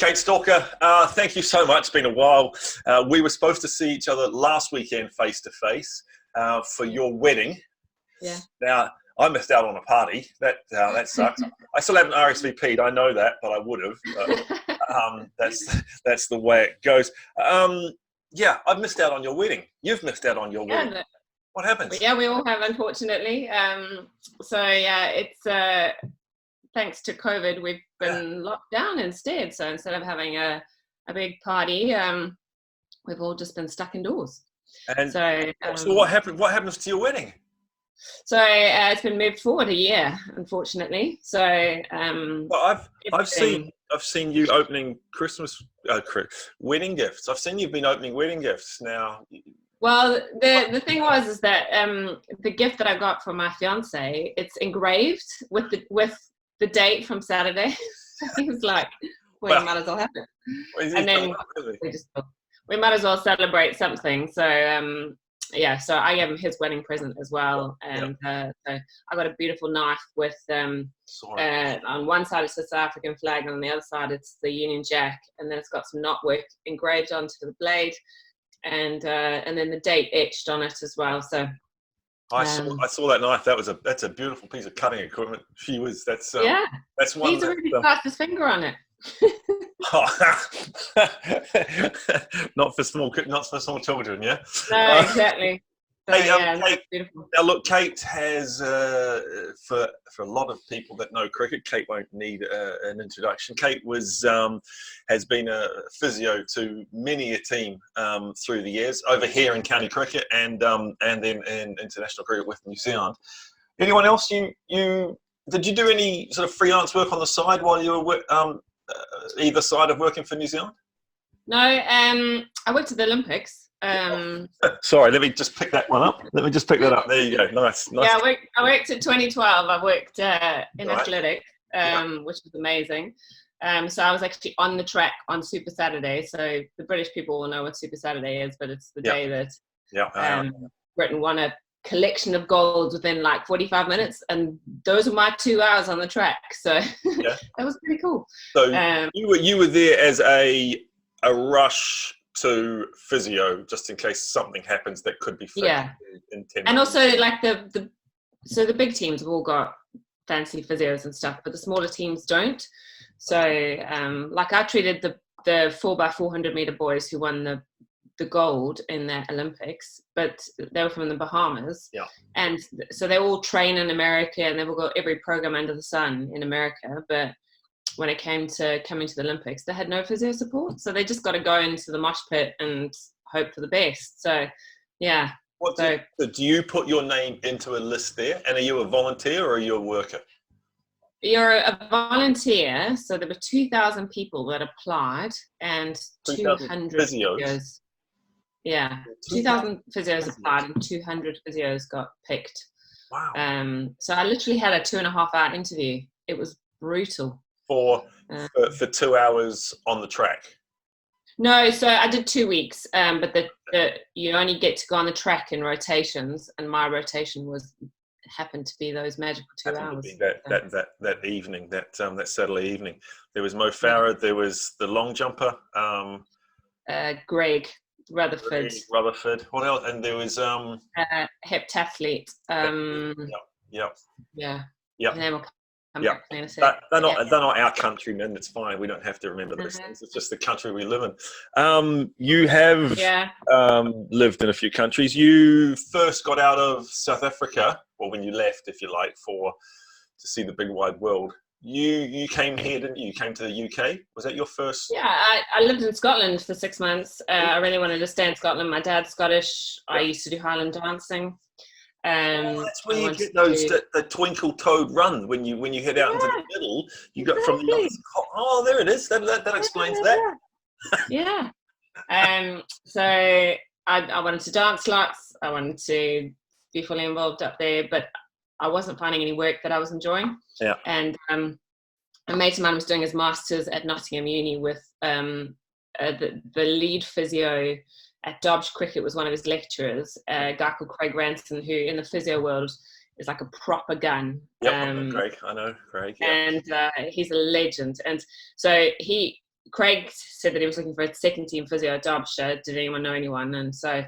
Kate Stalker, thank you so much. It's been a while. We were supposed to see each other last weekend face to face for your wedding. Yeah. Now, I missed out on a party. That sucks. I still haven't RSVP'd. I know that, but I would have. That's the way it goes. Yeah, I've missed out on your wedding. You've missed out on your wedding. What happened? Yeah, we all have, unfortunately. It's thanks to COVID, we've been locked down instead. So instead of having a big party, we've all just been stuck indoors. And so what happened? What happens to your wedding? So it's been moved forward a year, unfortunately. So well, I've seen you opening Christmas wedding gifts. I've seen you've been opening wedding gifts now. Well, the thing is that the gift that I got from my fiance, it's engraved with the date from Saturday. He was like, well, you might as well have it. And then we might as well celebrate something. So so I gave him his wedding present as well. And so I got a beautiful knife with on one side it's the South African flag, and on the other side it's the Union Jack, and then it's got some knotwork engraved onto the blade, and then the date etched on it as well. So I saw that knife. That's a beautiful piece of cutting equipment. That's one. He's already passed his finger on it. Not for small children, yeah. No, exactly. So, Kate, beautiful. Now look, Kate has for a lot of people that know cricket, Kate won't need an introduction. Kate has been a physio to many a team through the years, over here in county cricket and then in international cricket with New Zealand. Anyone else? Did you do any sort of freelance work on the side while you were either side of working for New Zealand? No, I worked at the Olympics. Sorry, let me just pick that one up. There you go. Nice. Yeah, I worked at 2012. I worked in athletics, which was amazing. So I was actually on the track on Super Saturday. So the British people will know what Super Saturday is, but it's the day that Britain won a collection of golds within like 45 minutes, and those were my 2 hours on the track. So that was pretty cool. So you were there as a rush to physio, just in case something happens that could be fixed in 10 and minutes. Also like the big teams have all got fancy physios and stuff, but the smaller teams don't. So like I treated the 4x400 meter boys who won the gold in the Olympics, but they were from the Bahamas, and so they all train in America, and they've all got every program under the sun in America. But when it came to coming to the Olympics, they had no physio support, so they just got to go into the mosh pit and hope for the best. So do you put your name into a list there, and are you a volunteer or are you a worker? You're a volunteer, so there were 2,000 people that applied, and 200 physios. Yeah, 2,000 physios applied and 200 physios got picked. Wow. So I literally had a 2.5 hour interview. It was brutal. For 2 hours on the track? No, so I did 2 weeks, but you only get to go on the track in rotations, and my rotation happened to be those magical 2 hours. That evening, that Saturday evening. There was Mo Farah, there was the long jumper. Greg Rutherford. What else? And there was heptathlete. Yeah. And they will come back to me in a second. They're not our countrymen. It's fine. We don't have to remember those things. It's just the country we live in. You have lived in a few countries. You first got out of South Africa, or when you left, if you like, to see the big wide world. You came here, didn't you? You came to the UK. Was that your first? Yeah, I lived in Scotland for 6 months. I really wanted to stay in Scotland. My dad's Scottish. I used to do Highland dancing. That's where you get the twinkle toed run when you head out into the middle. You got from the other. Oh, there it is. That explains that. Yeah. So I wanted to dance lots. I wanted to be fully involved up there, but I wasn't finding any work that I was enjoying. Yeah. And a mate of mine was doing his master's at Nottingham Uni with the lead physio at Dobbs Cricket was one of his lecturers, a guy called Craig Ranson, who in the physio world is like a proper gun. Craig, I know Craig. Yeah. And he's a legend. And so he Craig said that he was looking for a second team physio at Derbyshire. Did anyone know anyone? And so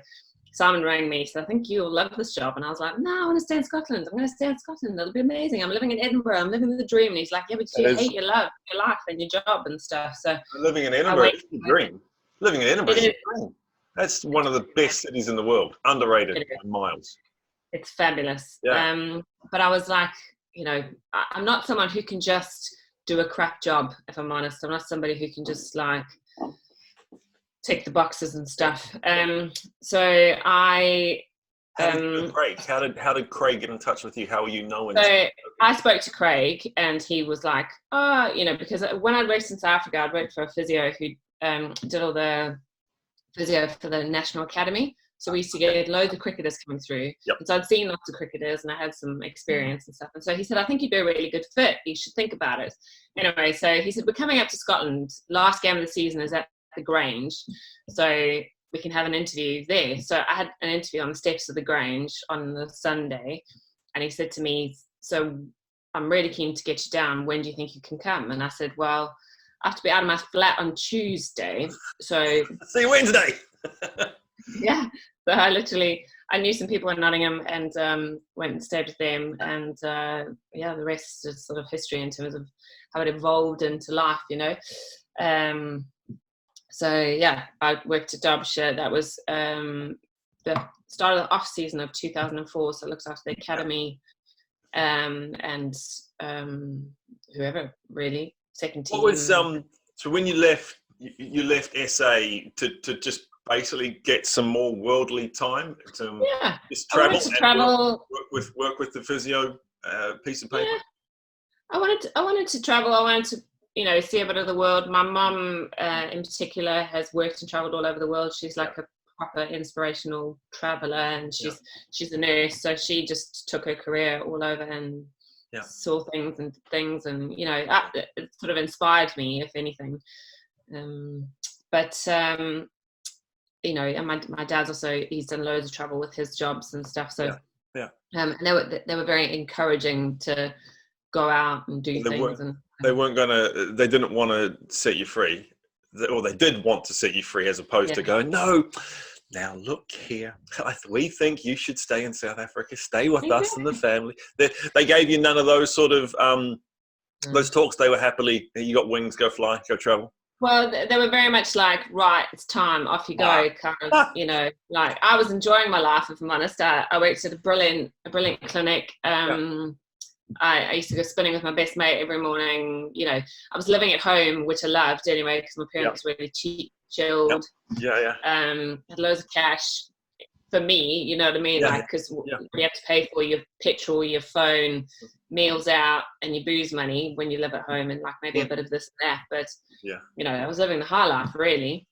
Simon rang me, said, I think you'll love this job. And I was like, no, I want to stay in Scotland. I'm going to stay in Scotland. It'll be amazing. I'm living in Edinburgh. I'm living the dream. And he's like, yeah, but you hate your life and your job and stuff. So living in Edinburgh is a dream. Living in Edinburgh is a dream. That's one of the best cities in the world. Underrated by miles. It's fabulous. Yeah. But I was like, you know, I'm not someone who can just do a crap job, if I'm honest. I'm not somebody who can just like tick the boxes and stuff. So I how did Craig get in touch with you? How are you knowing? So I spoke to Craig and he was like, oh, you know, because when I worked in South Africa, I'd worked for a physio who did all the physio for the National Academy. So we used to get loads of cricketers coming through. Yep. And so I'd seen lots of cricketers and I had some experience and stuff. And so he said, I think you'd be a really good fit. You should think about it. Anyway, so he said, we're coming up to Scotland. Last game of the season is at the Grange. So we can have an interview there. So I had an interview on the steps of the Grange on the Sunday. And he said to me, so I'm really keen to get you down. When do you think you can come? And I said, well, I have to be out of my flat on Tuesday. So see you Wednesday. Yeah. So I knew some people in Nottingham and went and stayed with them. And the rest is sort of history in terms of how it evolved into life, you know. So yeah, I worked at Derbyshire. That was the start of the off season of 2004. So it looks after the academy and whoever really second team. What was so when you left SA to just basically get some more worldly time to just travel, work with the physio piece of paper? Yeah. I wanted to travel. I wanted to, you know, see a bit of the world. My mum in particular has worked and traveled all over the world. She's like a proper inspirational traveler, and she's a nurse, so she just took her career all over and saw things, and you know, it sort of inspired me, if anything. You know, and my dad's also, he's done loads of travel with his jobs and stuff. So and they were very encouraging to go out and do things. They didn't want to set you free, or they did want to set you free, as opposed to going, no, now look here, we think you should stay in South Africa, stay with us and the family. They gave you none of those sort of those talks. They were happily, you got wings, go fly, go travel. Well, they were very much like, right, it's time, off you go, kind of, you know, like I was enjoying my life, if I'm honest. I worked at a brilliant clinic. I used to go spinning with my best mate every morning. You know, I was living at home, which I loved anyway, because my parents were really cheap, chilled. Had loads of cash for me, you know what I mean? Like, because you have to pay for your petrol, your phone, meals out, and your booze money when you live at home, and like maybe a bit of this and that. But you know, I was living the high life really.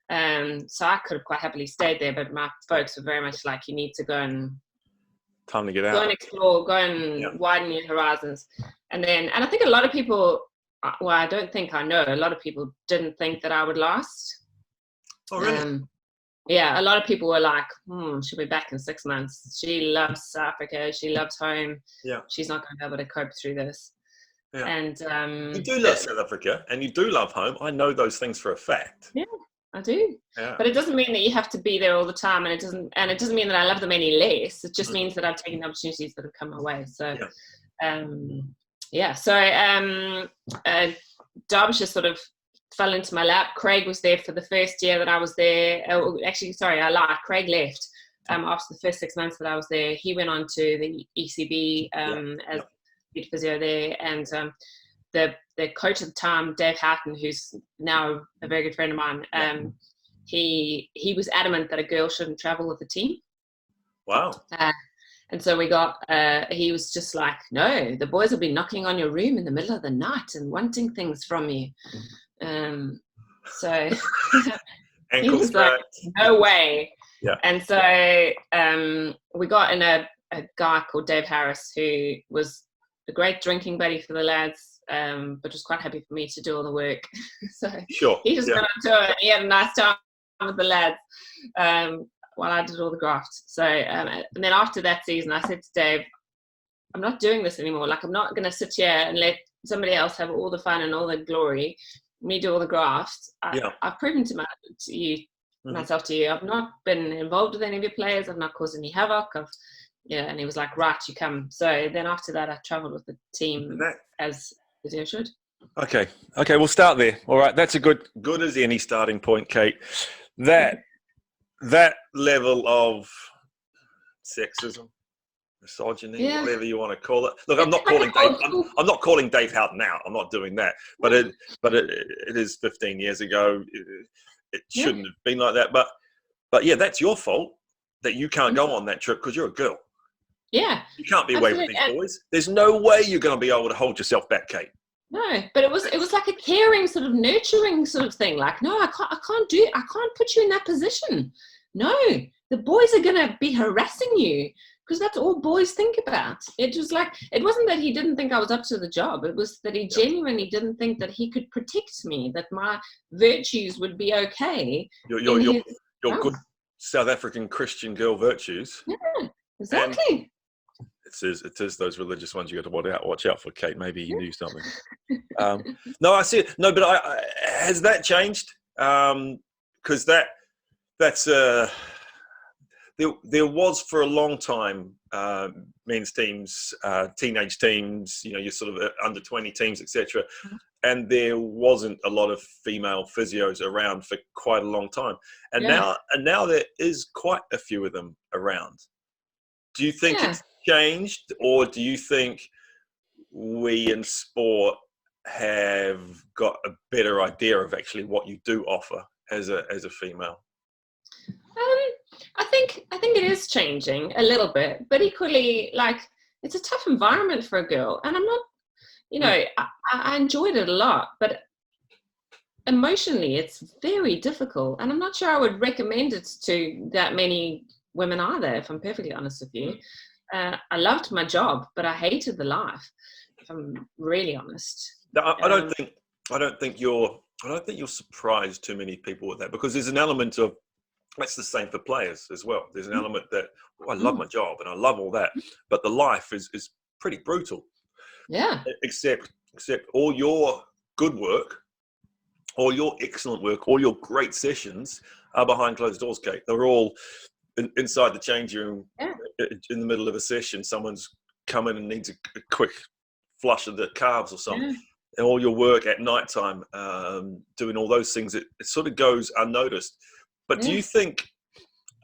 So I could have quite happily stayed there, but my folks were very much like, you need to go and time to get out, go and explore, go and widen your horizons. And I think a lot of people, well, I don't think I know, a lot of people didn't think that I would last. Oh, really? Yeah, a lot of people were like, she'll be back in 6 months. She loves South Africa. She loves home. Yeah. She's not going to be able to cope through this. Yeah. And you do love South Africa and you do love home. I know those things for a fact. Yeah, I do. Yeah. But it doesn't mean that you have to be there all the time, and it doesn't mean that I love them any less. It just means that I've taken the opportunities that have come my way. So Derbyshire sort of fell into my lap. Craig was there for the first year that I was there. Actually, sorry, I lied. Craig left after the first 6 months that I was there. He went on to the ECB as physio there, and the coach at the time, Dave Houghton, who's now a very good friend of mine, he was adamant that a girl shouldn't travel with the team. Wow. And so he was just like, no, the boys will be knocking on your room in the middle of the night and wanting things from you. So he was like, no way. Yeah. And so we got in a guy called Dave Harris, who was a great drinking buddy for the lads, but was quite happy for me to do all the work. So he just went on tour and he had a nice time with the lads while I did all the graft. So and then after that season, I said to Dave, I'm not doing this anymore. Like, I'm not going to sit here and let somebody else have all the fun and all the glory me do all the graphs, Yeah. I've proven to you, myself to you, I've not been involved with any of your players. I've not caused any havoc. And he was like, right, you come. So then after that, I travelled with the team as Physio should. Okay, we'll start there. All right, that's a good as any starting point, Kate. That level of sexism, misogyny, whatever you want to call it. Look, I'm not calling Dave. I'm not calling Dave Houghton out. I'm not doing that. But it is 15 years ago. It shouldn't have been like that. But yeah, that's your fault that you can't go on that trip because you're a girl. Yeah, you can't be away with these boys. There's no way you're going to be able to hold yourself back, Kate. No, but it was like a caring, sort of nurturing sort of thing. Like, no, I can't put you in that position. No, the boys are going to be harassing you, because that's all boys think about. It was like, it wasn't that he didn't think I was up to the job. It was that he genuinely didn't think that he could protect me, that my virtues would be okay. Your good South African Christian girl virtues. Yeah, exactly. It is those religious ones you got to watch out for, Kate. Maybe you knew something. No, I see it. No, but has that changed? Because that's there was for a long time men's teams, teenage teams, your sort of under 20 teams, etc. And there wasn't a lot of female physios around for quite a long time. And now there is quite a few of them around. Do you think it's changed, or do you think we in sport have got a better idea of actually what you do offer as a female? I think it is changing a little bit, but equally, like, it's a tough environment for a girl, and I'm not, I enjoyed it a lot, but emotionally it's very difficult, and I'm not sure I would recommend it to that many women either, if I'm perfectly honest with you. I loved my job, but I hated the life, if I'm really honest. I don't think you're surprised too many people with that, because there's an element of, that's the same for players as well. There's an element that, I love my job and I love all that, but the life is pretty brutal. Yeah. Except all your good work, all your excellent work, all your great sessions are behind closed doors, Kate. They're all inside the change room. In the middle of a session, someone's come in and needs a quick flush of the carbs or something. And all your work at night time, doing all those things, it sort of goes unnoticed. But do you think,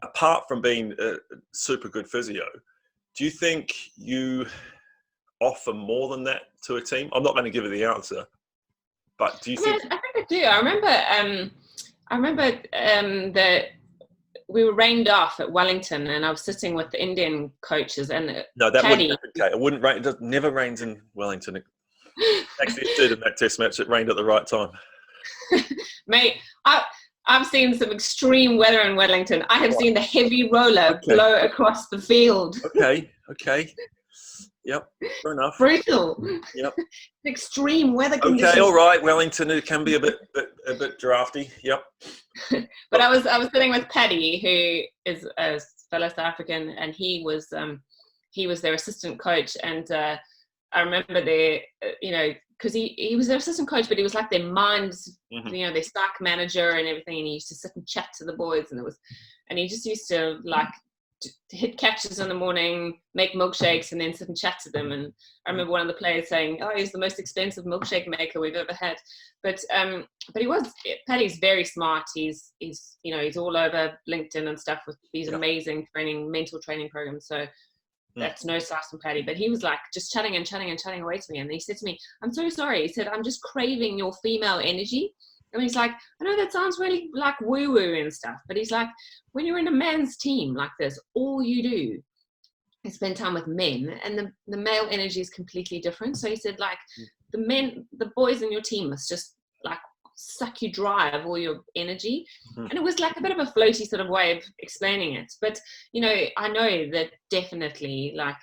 apart from being a super good physio, do you think you offer more than that to a team? I'm not going to give you the answer, but do you think? I think I do. I remember that we were rained off at Wellington, and I was sitting with the Indian coaches and no, that Paddy. wouldn't happen, Kate. It wouldn't rain. It never rains in Wellington. Actually, it did in that test match. It rained at the right time. Mate, I've seen some extreme weather in Wellington. I have seen the heavy roller blow across the field. Okay. Yep, fair enough. Brutal. Yep. Extreme weather conditions. Okay, all right. Wellington, it can be a bit drafty. Yep. But I was sitting with Paddy, who is a fellow South African, and he was their assistant coach, and I remember because he was their assistant coach, but he was like their minds, their stack manager and everything, and he used to sit and chat to the boys, and he just used to like to hit catches in the morning, make milkshakes, and then sit and chat to them. And I remember one of the players saying, "Oh, he's the most expensive milkshake maker we've ever had." But Paddy's very smart. He's all over LinkedIn and stuff with these amazing mental training programs. So that's no slice from Paddy. But he was like just chatting away to me. And he said to me, "I'm so sorry." He said, "I'm just craving your female energy." And he's like, "I know that sounds really like woo-woo and stuff, but he's like, when you're in a man's team like this, all you do is spend time with men, and the male energy is completely different." So he said, like, the boys in your team must just like suck you dry of all your energy. And it was like a bit of a floaty sort of way of explaining it. But, I know that definitely, like,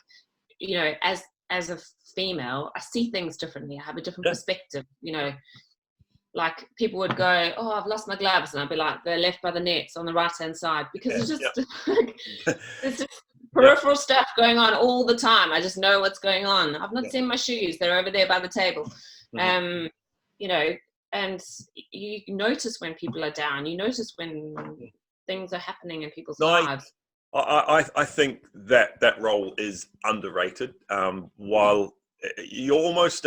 as a female, I see things differently. I have a different perspective, Like people would go, "Oh, I've lost my gloves," and I'd be like, "They're left by the nets on the right-hand side," because it's just there's just peripheral stuff going on all the time. I just know what's going on. I've not seen my shoes; they're over there by the table. and you notice when people are down. You notice when things are happening in people's lives. I think that role is underrated. While you almost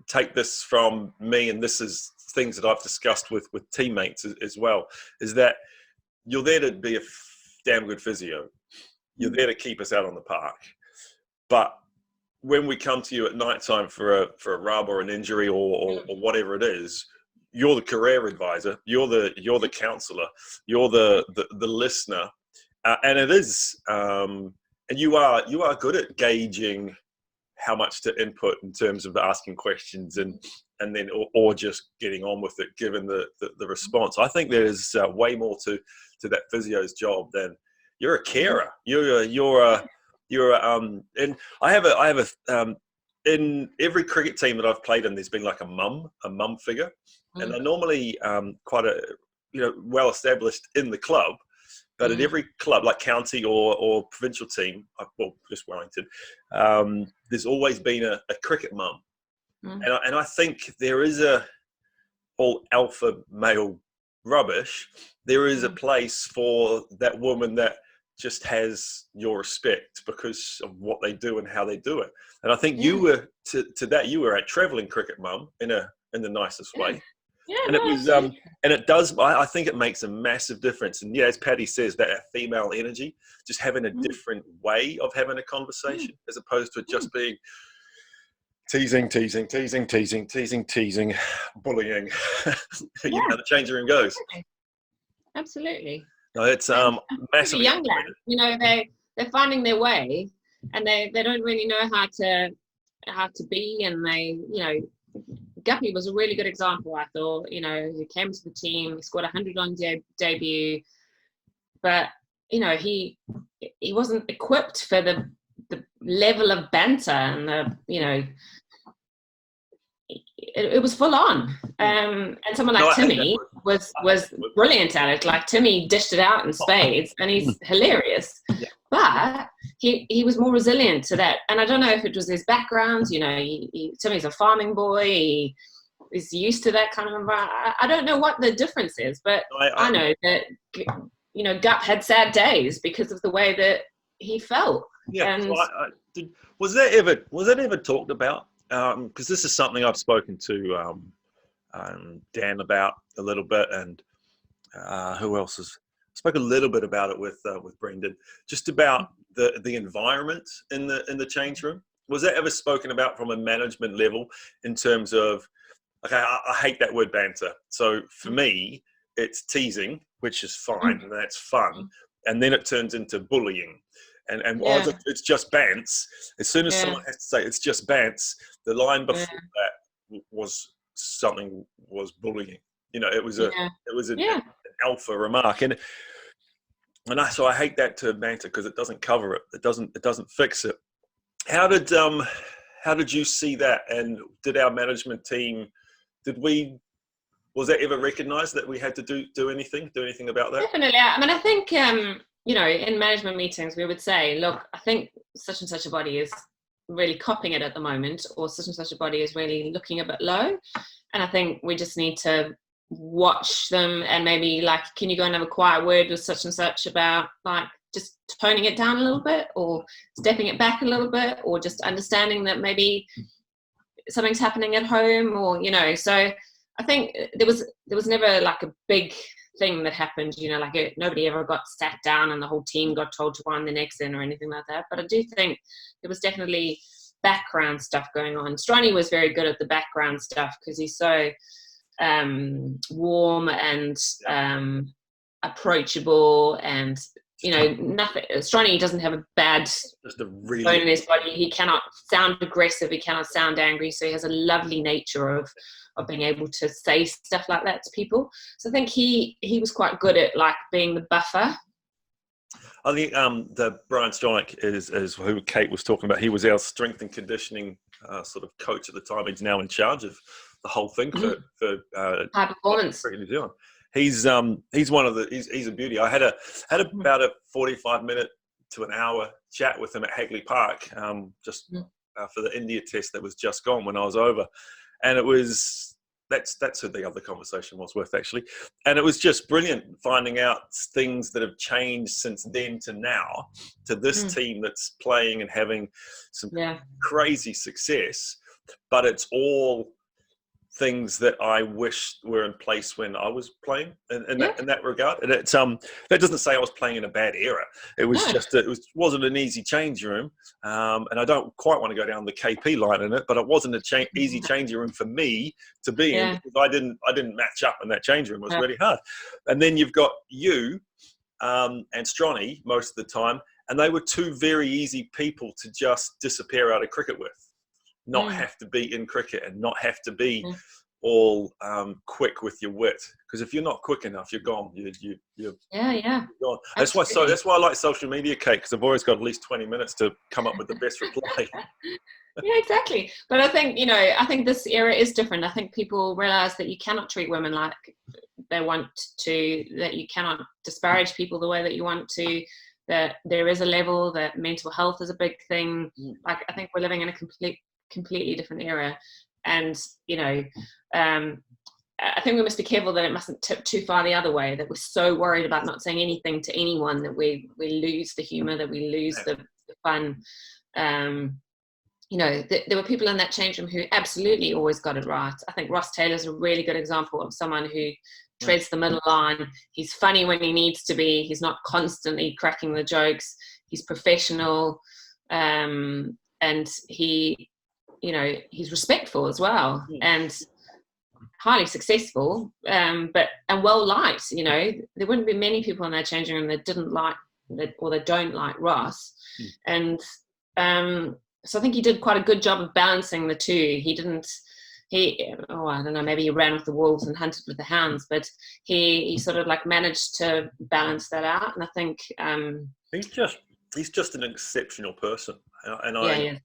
take this from me, and this is things that I've discussed with teammates as well, is that you're there to be a damn good physio. You're there to keep us out on the park. But when we come to you at night time for a rub or an injury or whatever it is, you're the career advisor, you're the counselor, you're the listener, and it is, and you are good at gauging how much to input in terms of asking questions and then or just getting on with it given the response. I think there's way more to that physio's job than you're a carer. And I have a in every cricket team that I've played in, there's been like a mum figure, and they're normally quite a well established in the club. But at every club, like county or provincial team, well, just Wellington, there's always been a cricket mum, and I think there is all alpha male rubbish. There is a place for that woman that just has your respect because of what they do and how they do it. And I think you were to that. You were a travelling cricket mum in the nicest way. Yeah, and it was and it does. I think it makes a massive difference. And as Patty says, that female energy, just having a different way of having a conversation as opposed to it just being teasing, bullying. The changing room goes. Absolutely. No, it's massively young lads. They're finding their way, and they don't really know how to be, and they Guppy was a really good example, I thought. He came to the team, he scored 100 on debut, but he wasn't equipped for the level of banter and it was full on. And someone like Timmy was brilliant at it. Like Timmy dished it out in spades, and he's hilarious. Yeah. But he was more resilient to that. And I don't know if it was his background. Timmy's a farming boy. He's used to that kind of environment. I don't know what the difference is, but I know that Gup had sad days because of the way that he felt. Yeah. And was that ever talked about? Because this is something I've spoken to Dan about a little bit, and who else has spoke a little bit about it with Brendan, just about the environment in the change room. Was that ever spoken about from a management level in terms of, okay, I hate that word banter. So for me, it's teasing, which is fine, and that's fun, and then it turns into bullying. And while it's just bants, as soon as someone has to say it's just bants, the line before that was bullying. It was an alpha remark, and so I hate that term banter because it doesn't cover it. It doesn't fix it. How did you see that? And did our management team? Was that ever recognised that we had to do anything about that? Definitely. I mean, I think in management meetings we would say, look, I think such and such a body is really copying it at the moment, or such and such a body is really looking a bit low, and I think we just need to watch them and maybe can you go and have a quiet word with such and such about just toning it down a little bit, or stepping it back a little bit, or just understanding that maybe something's happening at home, or so I think there was never a big thing that happened, nobody ever got sat down and the whole team got told to wind their necks in or anything like that. But I do think there was definitely background stuff going on. Stronny was very good at the background stuff because he's so warm and approachable, and nothing. Stronny doesn't have a bad bone in his body. He cannot sound aggressive. He cannot sound angry. So he has a lovely nature of being able to say stuff like that to people. So I think he was quite good at being the buffer. I think the Brian Stronach is who Kate was talking about. He was our strength and conditioning sort of coach at the time. He's now in charge of the whole thing for high performance New Zealand. He's one of the he's a beauty. I had about a 45-minute to an hour chat with him at Hagley Park for the India test that was just gone when I was over, and it was that's who the other conversation was with, actually. And it was just brilliant finding out things that have changed since then to now, to this team that's playing and having some crazy success. But it's all things that I wish were in place when I was playing in that regard. And it's that doesn't say I was playing in a bad era. It was just wasn't an easy change room, and I don't quite want to go down the KP line in it, but it wasn't a easy changing room for me to be in, because I didn't match up in that change room. It was really hard. And then you've got you and Stronny most of the time, and they were two very easy people to just disappear out of cricket with. Not have to be in cricket and not have to be all quick with your wit, because if you're not quick enough, you're gone. You're gone. That's why I like social media, Kate, because I've always got at least 20 minutes to come up with the best reply. Yeah, exactly. But I think this era is different. I think people realise that you cannot treat women like they want to, that you cannot disparage people the way that you want to, that there is a level, that mental health is a big thing. Like, I think we're living in a completely different era, and I think we must be careful that it mustn't tip too far the other way, that we're so worried about not saying anything to anyone that we lose the humor, that we lose the fun. There were people in that change room who absolutely always got it right. I think Ross Taylor's a really good example of someone who treads the middle line. He's funny when he needs to be. He's not constantly cracking the jokes. He's professional, and he's respectful as well, and highly successful, and well liked. There wouldn't be many people in that changing room that didn't like or that don't like Ross. And so I think he did quite a good job of balancing the two. I don't know, maybe he ran with the wolves and hunted with the hounds, but he sort of like managed to balance that out. And I think he's just an exceptional person. And I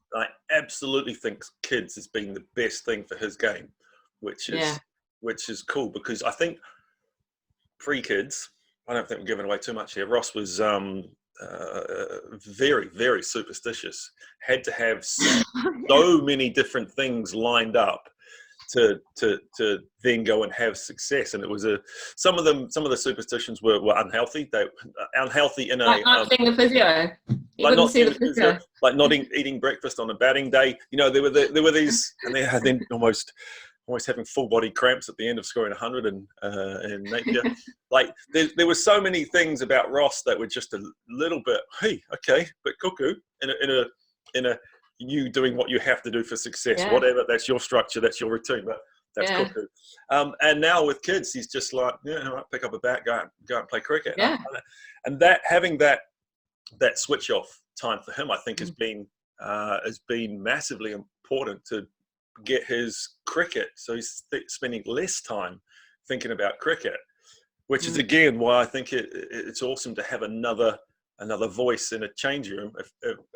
absolutely think kids has been the best thing for his game, which is cool, because I think pre-kids, I don't think we're giving away too much here. Ross was very, very superstitious. Had to have so many different things lined up to then go and have success. And it was some of the superstitions were unhealthy. They were unhealthy in like not seeing the physio. Like not seeing the physio, like not eating breakfast on a batting day. There were these, and then almost having full body cramps at the end of scoring 100 in Napier. Like there were so many things about Ross that were just a little bit, hey, okay, but cuckoo in a you doing what you have to do for success, whatever, that's your structure, that's your routine, but that's cuckoo. And now with kids, he's just like, pick up a bat, go and play cricket. And that having that switch off time for him, I think has been massively important to get his cricket. So he's spending less time thinking about cricket, which is again why I think it's awesome to have another voice in a change room,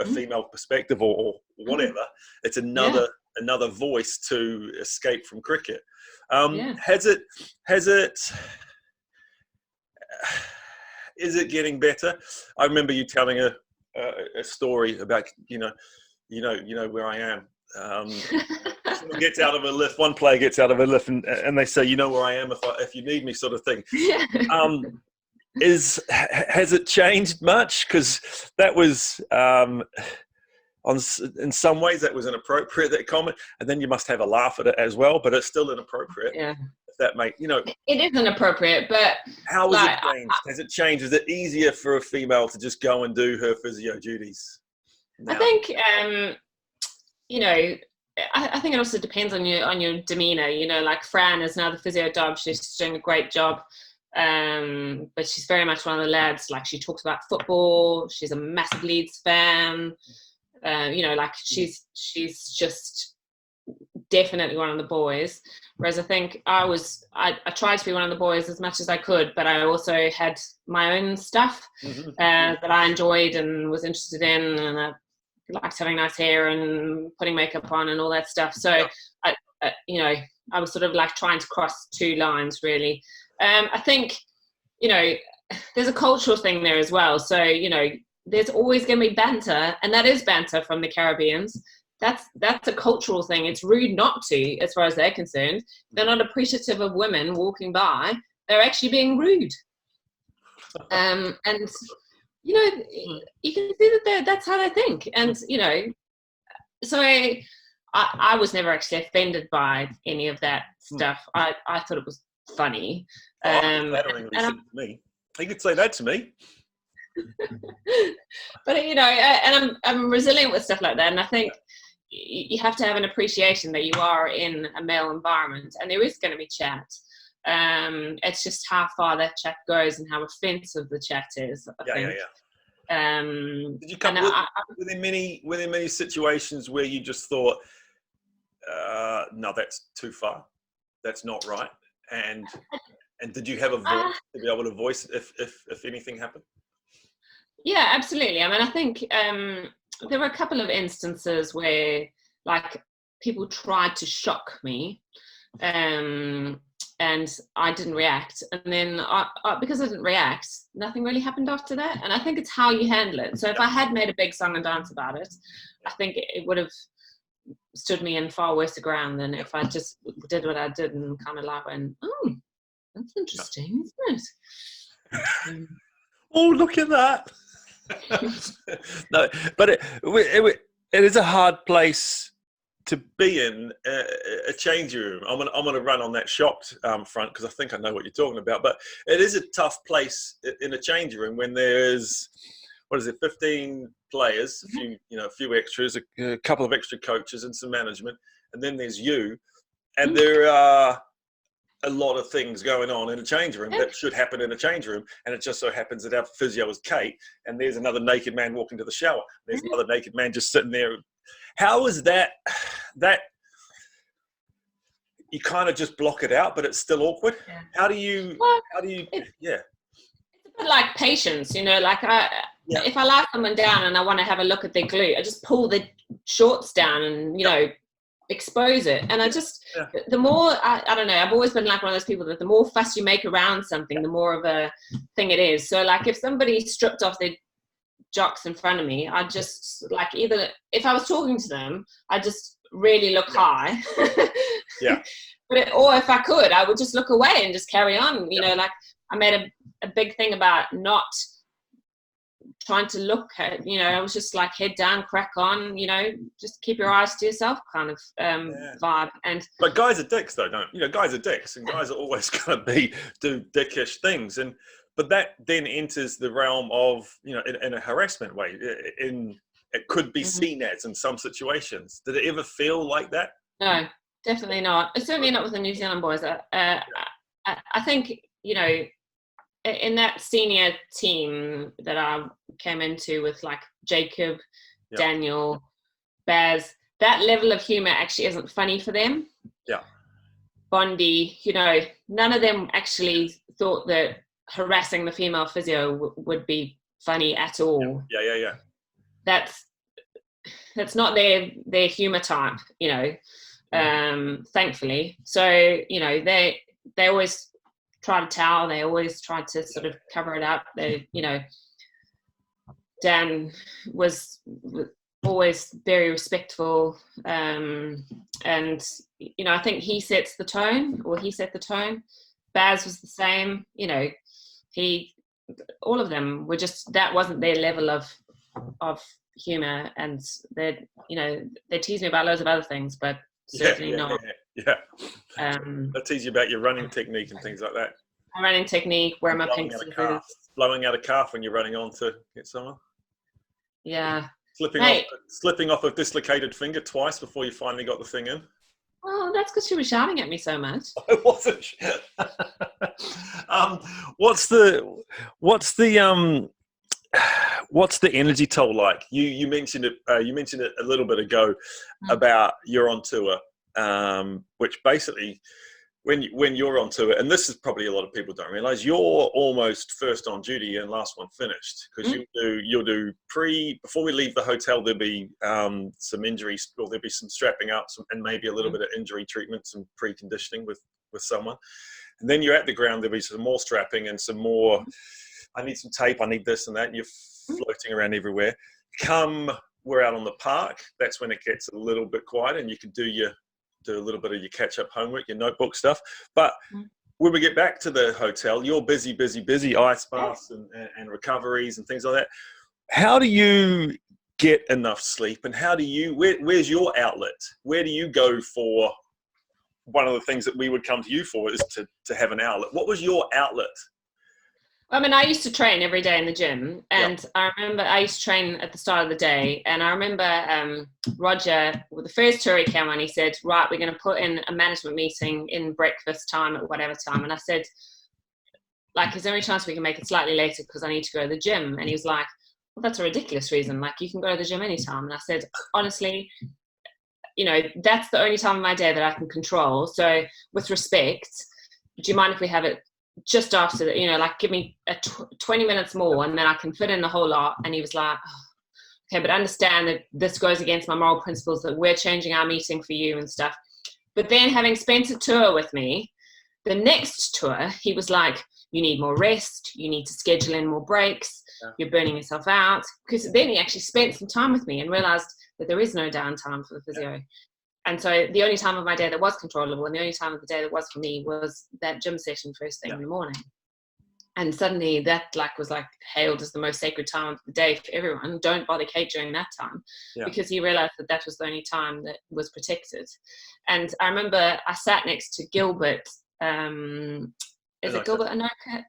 a female perspective or whatever. It's another voice to escape from cricket. Is it getting better? I remember you telling a story about where I am. Someone gets out of a lift. One player gets out of a lift, and they say, where I am if you need me, sort of thing. Has it changed much? Because that was in some ways that was inappropriate, that comment, and then you must have a laugh at it as well. But it's still inappropriate. Yeah. If that it is inappropriate, but how has it changed? Has it changed? Is it easier for a female to just go and do her physio duties now? I think I think it also depends on your demeanor. Like Fran is now the physio doc. She's doing a great job. But she's very much one of the lads. Like, she talks about football. She's a massive Leeds fan. She's just definitely one of the boys. Whereas I think I tried to be one of the boys as much as I could, but I also had my own stuff that I enjoyed and was interested in, and I liked having nice hair and putting makeup on and all that stuff. So I was sort of like trying to cross two lines, really. I think, there's a cultural thing there as well. So, there's always going to be banter, and that is banter from the Caribbeans. that's a cultural thing. It's rude not to, as far as they're concerned. They're not appreciative of women walking by. They're actually being rude. And you know, you can see that that's how they think. And you know, so I was never actually offended by any of that stuff. I thought it was funny. Flattering to me. He could say that to me. But you know, and I'm resilient with stuff like that, and I think you have to have an appreciation that you are in a male environment, and there is going to be chat. It's just how far that chat goes and how offensive the chat is. I think. Did you come within many situations where you just thought, no, that's too far, that's not right, and did you have a voice to be able to voice it if anything happened? Yeah, absolutely. I mean, I think there were a couple of instances where like people tried to shock me, and I didn't react. And then because I didn't react, nothing really happened after that. And I think it's how you handle it. So if I had made a big song and dance about it, I think it would have stood me in far worse ground than if I just did what I did and kind of like went, oh, that's interesting, isn't it? Oh, look at that. No, but it is a hard place to be in, a changing room. I'm gonna run on that shocked front because I think I know what you're talking about. But it is a tough place in a changing room when there's 15 players, a few extras, a couple of extra coaches, and some management, and then there's you, and there are a lot of things going on in a change room that should happen in a change room, and it just so happens that our physio is Kate, and there's another naked man walking to the shower. There's another naked man just sitting there. How is that you kind of just block it out, but it's still awkward? Yeah. How do you it's a bit like patience, you know, like if I lie someone down and I want to have a look at their glute, I just pull the shorts down and you know, expose it. And I just the more I don't know, I've always been like one of those people that the more fuss you make around something, the more of a thing it is. So like if somebody stripped off their jocks in front of me, I just like, either if I was talking to them, I just really look high. Or if I could, I would just look away and just carry on, you know. Like I made a big thing about not trying to look at, you know, I was just like head down, crack on, you know, just keep your eyes to yourself kind of vibe. But guys are dicks though, guys are dicks, and guys are always going to do dickish things, but that then enters the realm of, you know, in a harassment way, it could be seen as in some situations. Did it ever feel like that? No, definitely not. Certainly not with the New Zealand boys. I think, you know, in that senior team that I came into with like Jacob, Daniel, Baz, that level of humor actually isn't funny for them. Yeah. Bondi, you know, none of them actually thought that harassing the female physio would be funny at all. Yeah. That's not their humor type, you know, thankfully. So, you know, they always try to towel, they always try to sort of cover it up. They, you know, Dan was always very respectful, and you know, I think he set the tone. Baz was the same, you know. All of them were just, that wasn't their level of humor, and they, you know, they tease me about loads of other things, but certainly not. They tease you about your running technique and things like that. My running technique, where my pink scissors. Blowing out a calf when you're running on to get someone. Yeah. Slipping off a dislocated finger twice before you finally got the thing in. Well, that's because she was shouting at me so much. I wasn't. What's the energy toll like? You mentioned it. You mentioned it a little bit ago about you're on tour, which basically, when you're on tour, and this is probably a lot of people don't realize, you're almost first on duty and last one finished, because you'll do before we leave the hotel. There'll be some injuries, or there'll be some strapping up, and maybe a little bit of injury treatment, some preconditioning with someone, and then you're at the ground. There'll be some more strapping and some more. I need some tape. I need this and that. And you're floating around everywhere. Come we're out on the park, that's when it gets a little bit quiet and you can do a little bit of your catch-up homework, your notebook stuff. But when we get back to the hotel, you're busy, ice baths and recoveries and things like that. How do you get enough sleep, and how do you, where's your outlet? Where do you go for? One of the things that we would come to you for is to have an outlet. What was your outlet? I mean, I used to train every day in the gym, and I remember I used to train at the start of the day, and I remember Roger, with the first tour he came on, he said, right, we're going to put in a management meeting in breakfast time at whatever time. And I said, like, is there any chance we can make it slightly later because I need to go to the gym? And he was like, well, that's a ridiculous reason. Like, you can go to the gym anytime. And I said, honestly, you know, that's the only time of my day that I can control. So with respect, do you mind if we have it just after the, you know, like give me 20 minutes more and then I can fit in the whole lot? And he was like, oh, okay, but understand that this goes against my moral principles, that we're changing our meeting for you and stuff. But then having spent a tour with me, the next tour, he was like, you need more rest, you need to schedule in more breaks, you're burning yourself out. Because then he actually spent some time with me and realized that there is no downtime for the physio. And so the only time of my day that was controllable and the only time of the day that was for me was that gym session first thing in the morning. And suddenly that was hailed as the most sacred time of the day for everyone. Don't bother Kate during that time, because he realized that that was the only time that was protected. And I remember I sat next to Gilbert. Is it Gilbert Anoka?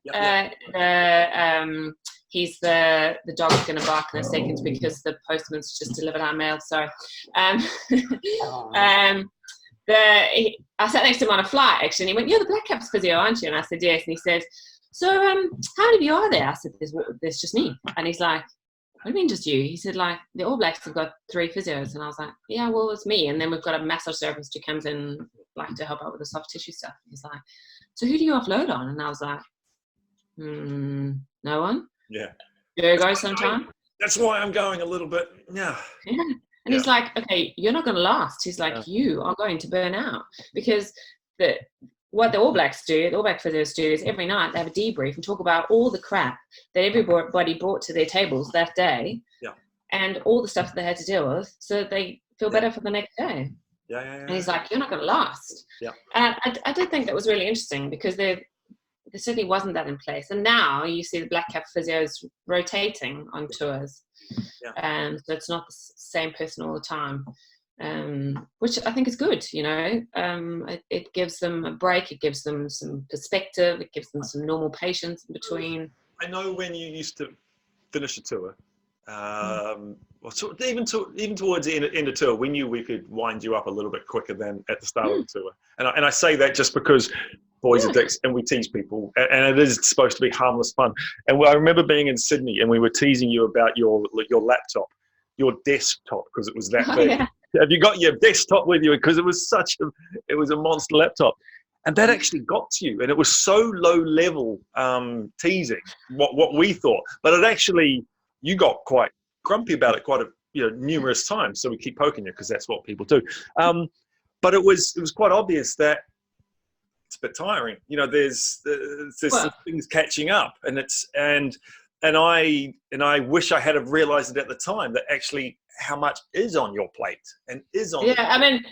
He's the dog is going to bark in a second because the postman's just delivered our mail. So, I sat next to him on a flight actually, and he went, "You're the BlackCaps physio, aren't you?" And I said, "Yes." And he said, "So, how many of you are there?" I said, "There's just me." And he's like, "What do you mean just you?" He said, "Like the All Blacks have got 3 physios." And I was like, "Yeah, well, it's me." And then we've got a massage therapist who comes in like to help out with the soft tissue stuff. He's like, "So who do you offload on?" And I was like, no one. Yeah. You go sometime? That's why I'm going a little bit. Yeah. And he's like, okay, you're not going to last. He's like, you are going to burn out. Because what the All Blacks do, the All Black physios do, is every night they have a debrief and talk about all the crap that everybody brought to their tables that day, and all the stuff that they had to deal with, so that they feel better for the next day. And he's like, you're not going to last. And I did think that was really interesting, because there certainly wasn't that in place. And now you see the BlackCap physios rotating on tours. So it's not the same person all the time, which I think is good, you know. It gives them a break, it gives them some perspective, it gives them some normal patience in between. I know when you used to finish a tour, even towards the end of tour, we knew we could wind you up a little bit quicker than at the start of the tour. And I say that just because boys are dicks and we tease people, and it is supposed to be harmless fun. And I remember being in Sydney and we were teasing you about your laptop, your desktop, because it was that big. Have you got your desktop with you? Because it was it was a monster laptop. And that actually got to you, and it was so low level teasing what we thought, but it actually, you got quite grumpy about it numerous times. So we keep poking you because that's what people do. But it was quite obvious that it's a bit tiring. You know, there's some things catching up, and I wish I had have realized it at the time, that actually how much is on your plate and is on. I mean,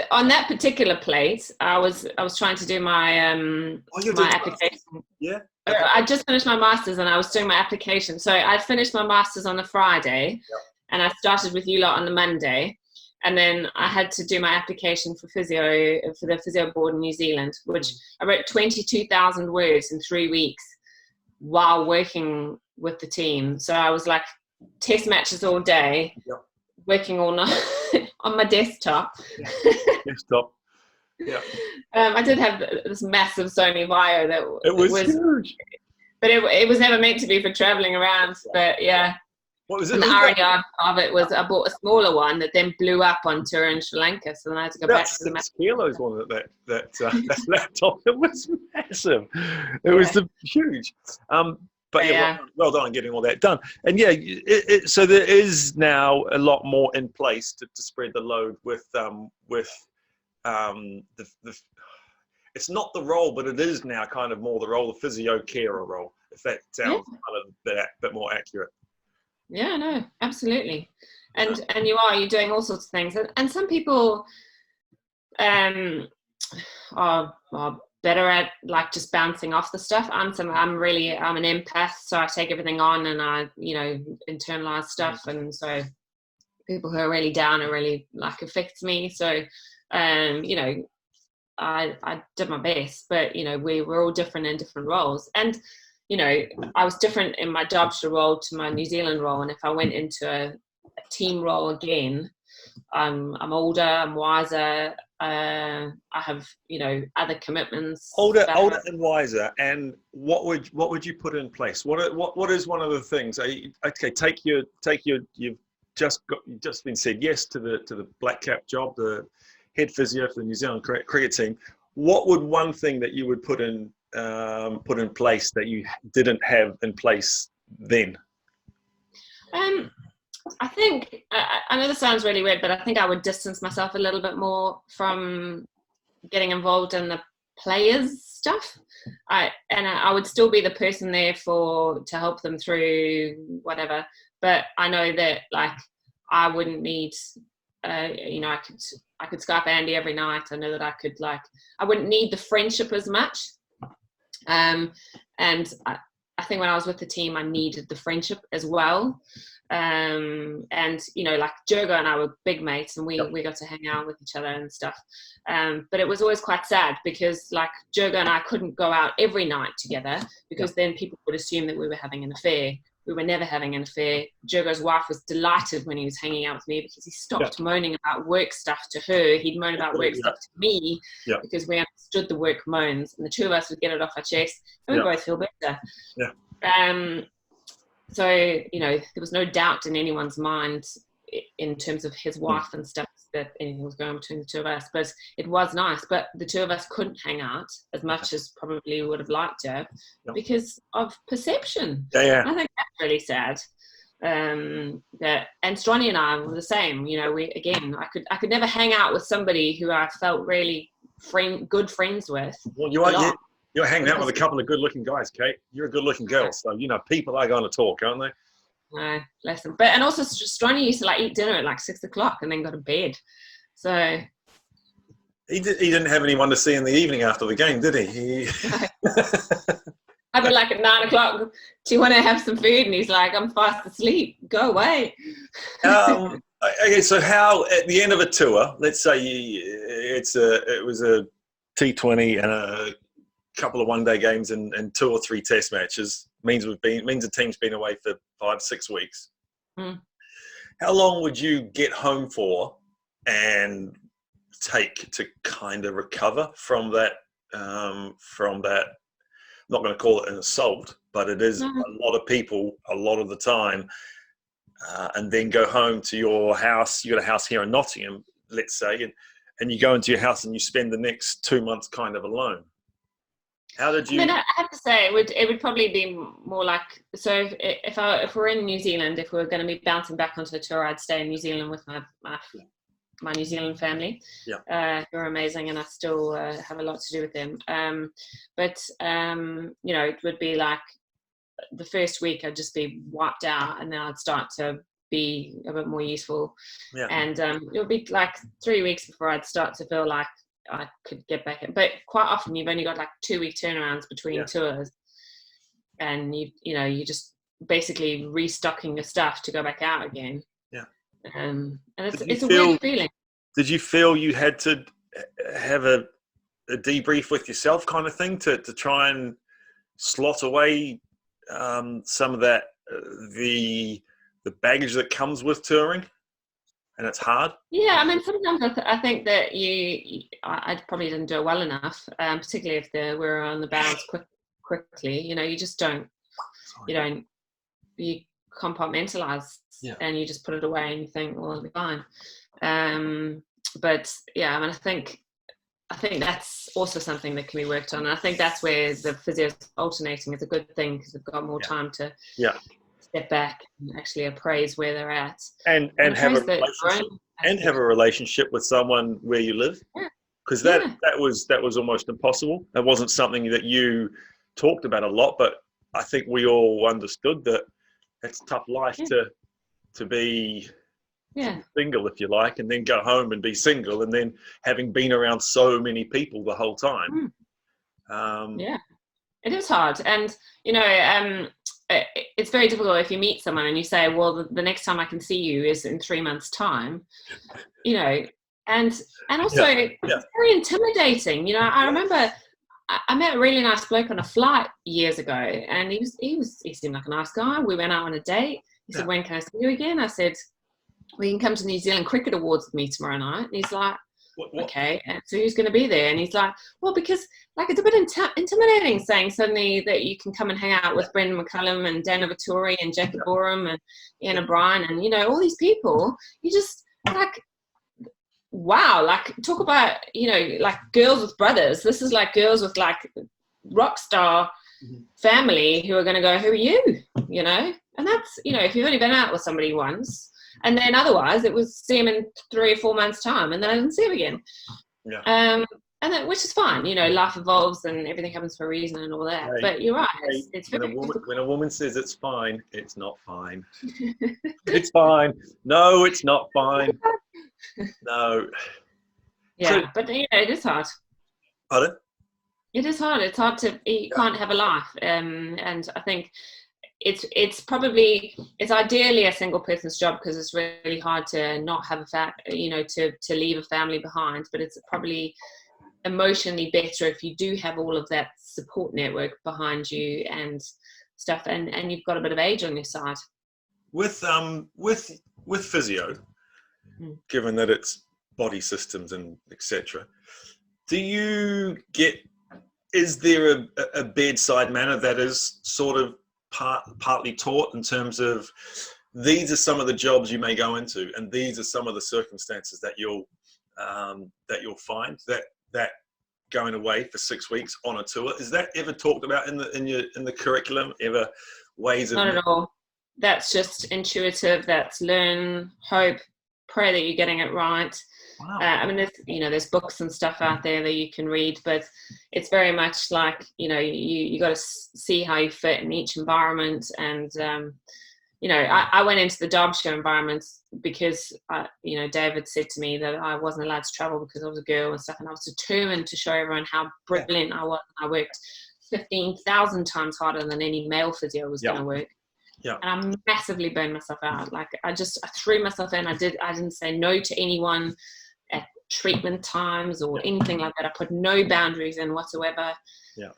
on that particular plate, I was trying to do my my application. I just finished my masters and I was doing my application. So I finished my masters on the Friday, and I started with you lot on the Monday. And then I had to do my application for the physio board in New Zealand, which I wrote 22,000 words in 3 weeks while working with the team. So I was like test matches all day, working all night on my desktop. I did have this massive Sony Vaio that it was huge. But it was never meant to be for traveling around. But what was it? And the irony of it was I bought a smaller one that then blew up on tour in Sri Lanka, so then I had to go back to the 6 kilos one that laptop. It was massive. It was huge. But well done on getting all that done. And so there is now a lot more in place to spread the load with it's not the role, but it is now kind of more the role of physio carer role, if that sounds kind of a bit more accurate. Yeah, no, absolutely. And you're doing all sorts of things. And some people are better at like just bouncing off the stuff. I'm an empath, so I take everything on and I, internalize stuff. And so people who are really down are really like affects me. So I did my best, but we were all different in different roles. And I was different in my Derbyshire role to my New Zealand role. And if I went into a team role again, I'm older, I'm wiser, I have other commitments. Older and wiser. And what would you put in place? What is one of the things? Okay, you've just been said yes to the black cap job, the head physio for the New Zealand cricket team. What would one thing that you would put in place that you didn't have in place then? I think, I know this sounds really weird, but I think I would distance myself a little bit more from getting involved in the players stuff. I would still be the person there to help them through whatever, but I know that like I wouldn't need, I could Skype Andy every night. I know that I wouldn't need the friendship as much. And I think when I was with the team, I needed the friendship as well. And like Jurgo and I were big mates, and we got to hang out with each other and stuff. But it was always quite sad because like Jurgo and I couldn't go out every night together because then people would assume that we were having an affair. We were never having an affair. Jurgo's wife was delighted when he was hanging out with me because he stopped moaning about work stuff to her. He'd moan about work stuff to me because we understood the work moans, and the two of us would get it off our chest, and we both feel better. So, there was no doubt in anyone's mind in terms of his wife and stuff that anything was going on between the two of us. But it was nice. But the two of us couldn't hang out as much as probably we would have liked to because of perception. I think that's really sad. And Stronny and I were the same. I could never hang out with somebody who I felt really good friends with. Well, you're hanging out with a couple of good-looking guys, Kate. You're a good-looking girl, so people are going to talk, aren't they? No, listen. And also, Stronny used to like eat dinner at like 6 o'clock and then go to bed. So he didn't have anyone to see in the evening after the game, did he? I'd be like at 9 o'clock. Do you want to have some food? And he's like, I'm fast asleep. Go away. Okay, so how at the end of a tour, let's say it was a T20 and a couple of one-day games and 2 or 3 test matches means the team's been away for 5-6 weeks. How long would you get home for and take to kind of recover from that? I'm not going to call it an assault, but it is a lot of people a lot of the time, and then go home to your house. You got a house here in Nottingham, let's say, and you go into your house and you spend the next 2 months kind of alone. How did you? I have to say it would probably be more like, so if we're in New Zealand, if we were going to be bouncing back onto a tour, I'd stay in New Zealand with my New Zealand family, who are amazing, and I still have a lot to do with them. But it would be like the first week I'd just be wiped out, and then I'd start to be a bit more useful. And it would be like 3 weeks before I'd start to feel like I could get back in. But quite often you've only got like 2 week turnarounds between tours, and you just basically restocking your stuff to go back out again. And it's a weird feeling. Did you feel you had to have a debrief with yourself kind of thing to try and slot away some of that the baggage that comes with touring? And it's hard. Yeah, I mean, sometimes I think that I probably didn't do it well enough, particularly if we're on the bounce quickly. You just don't. You compartmentalize, and you just put it away, and you think, well, it'll be fine. But yeah, I mean, I think that's also something that can be worked on. And I think that's where the physios alternating is a good thing because they've got more time to step back and actually appraise where they're at and have a relationship with someone where you live, because that was almost impossible. It wasn't something that you talked about a lot, but I think we all understood that it's a tough life Yeah. to be Yeah. single, if you like, and then go home and be single, and then having been around so many people the whole time. Yeah, it is hard. And, you know, it's very difficult if you meet someone and you say, well, the next time I can see you is in 3 months' time, you know, and also it's very intimidating. You know, I remember I met a really nice bloke on a flight years ago, and he seemed like a nice guy. We went out on a date. He said, when can I see you again? I said, we can come to New Zealand Cricket Awards with me tomorrow night. And he's like, What? okay, and so who's going to be there? And he's like, well, because like it's a bit intimidating saying suddenly that you can come and hang out with Brendan McCullum and Dana Vittori and Jacob Borum and Ian O'Brien and, you know, all these people. You just like, wow, like talk about, you know, like girls with brothers. This is like girls with like rock star family who are going to go, who are you? You know, and that's, you know, if you've only been out with somebody once. And then otherwise it was see him in 3 or 4 months' time, and then I didn't see him again. Yeah. And then, which is fine, you know, life evolves and everything happens for a reason and all that. Right. But you're right, it's when very when a woman says it's fine, it's not fine. It's fine. No, it's not fine. No. Yeah, So, but you know, it is hard. Pardon? It is hard. It's hard to, you can't have a life. And I think it's ideally a single person's job, because it's really hard to not have you know, to leave a family behind, but it's probably emotionally better if you do have all of that support network behind you and stuff, and you've got a bit of age on your side. With physio, given that it's body systems and etc., is there a bedside manner that is sort of partly taught in terms of these are some of the jobs you may go into, and these are some of the circumstances that you'll find that going away for 6 weeks on a tour, is that ever talked about in the curriculum? Ever ways of? Not at all. That's just intuitive. That's learn, hope, pray that you're getting it right. Wow. I mean, there's books and stuff out there that you can read, but it's very much like, you know, you got to see how you fit in each environment. And, you know, I went into the Derbyshire environment because, you know, David said to me that I wasn't allowed to travel because I was a girl and stuff. And I was determined to show everyone how brilliant I was. I worked 15,000 times harder than any male physio was going to work. Yeah. And I massively burned myself out. Like I threw myself in. I didn't say no to anyone at treatment times or anything like that. I put no boundaries in whatsoever. Yeah.